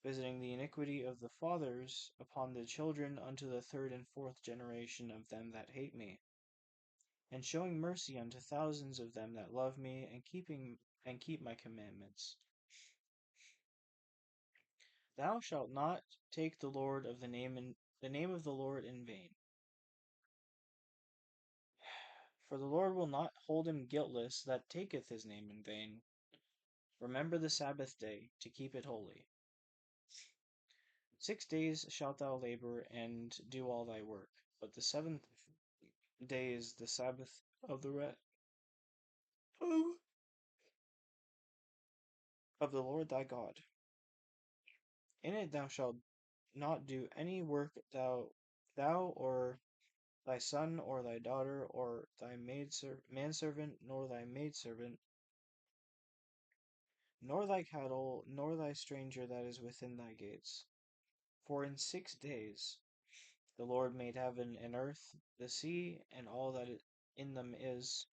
visiting the iniquity of the fathers upon the children unto the third and fourth generation of them that hate me, and showing mercy unto thousands of them that love me, and keep my commandments. Thou shalt not take the name of the Lord in vain. For the Lord will not hold him guiltless that taketh his name in vain. Remember the Sabbath day, to keep it holy. 6 days shalt thou labor and do all thy work, but the seventh day is the Sabbath of the rest of the Lord thy God. In it thou shalt not do any work, thou or thy son or thy daughter or thy manservant nor thy maidservant, nor thy cattle, nor thy stranger that is within thy gates. For in 6 days the Lord made heaven and earth, the sea, and all that in them is,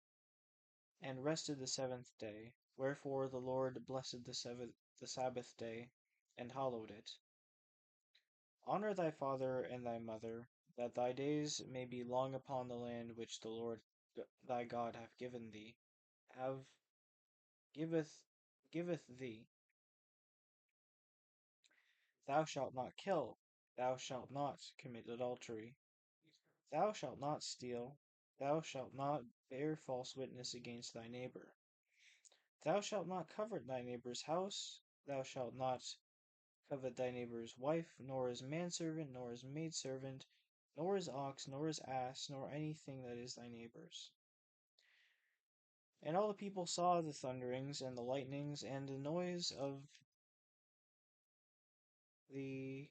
and rested the seventh day. Wherefore the Lord blessed the Sabbath day, and hallowed it. Honor thy father and thy mother, that thy days may be long upon the land which the Lord thy God hath given thee, have giveth giveth thee. Thou shalt not kill, thou shalt not commit adultery, thou shalt not steal, thou shalt not bear false witness against thy neighbor. Thou shalt not covet thy neighbor's house, thou shalt not covet thy neighbor's wife, nor his manservant, nor his maidservant, nor his ox, nor his ass, nor anything that is thy neighbor's. And all the people saw the thunderings and the lightnings and the noise the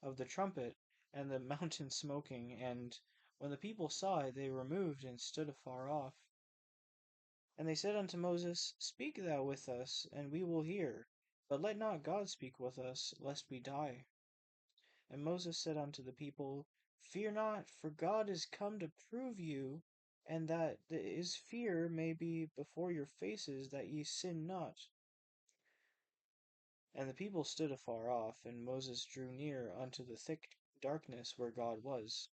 of the trumpet and the mountain smoking, and when the people saw it, they removed and stood afar off. And they said unto Moses, Speak thou with us, and we will hear, but let not God speak with us, lest we die. And Moses said unto the people, Fear not, for God is come to prove you, and that his fear may be before your faces, that ye sin not. And the people stood afar off, and Moses drew near unto the thick darkness where God was.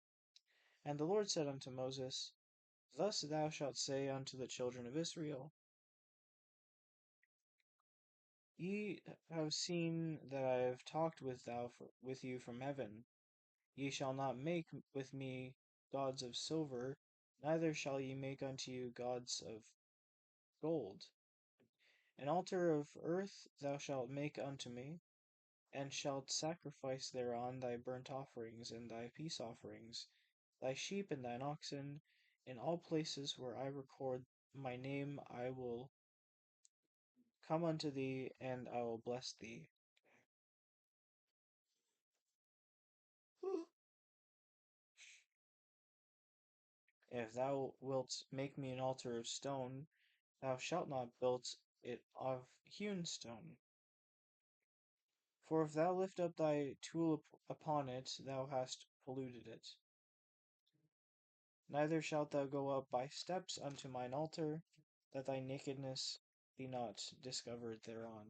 And the Lord said unto Moses, Thus thou shalt say unto the children of Israel, Ye have seen that I have talked with you from heaven. Ye shall not make with me gods of silver, neither shall ye make unto you gods of gold. An altar of earth thou shalt make unto me, and shalt sacrifice thereon thy burnt offerings and thy peace offerings, thy sheep and thine oxen. In all places where I record my name I will come unto thee, and I will bless thee. If thou wilt make me an altar of stone, thou shalt not build it of hewn stone. For if thou lift up thy tool upon it, thou hast polluted it. Neither shalt thou go up by steps unto mine altar, that thy nakedness be not discovered thereon.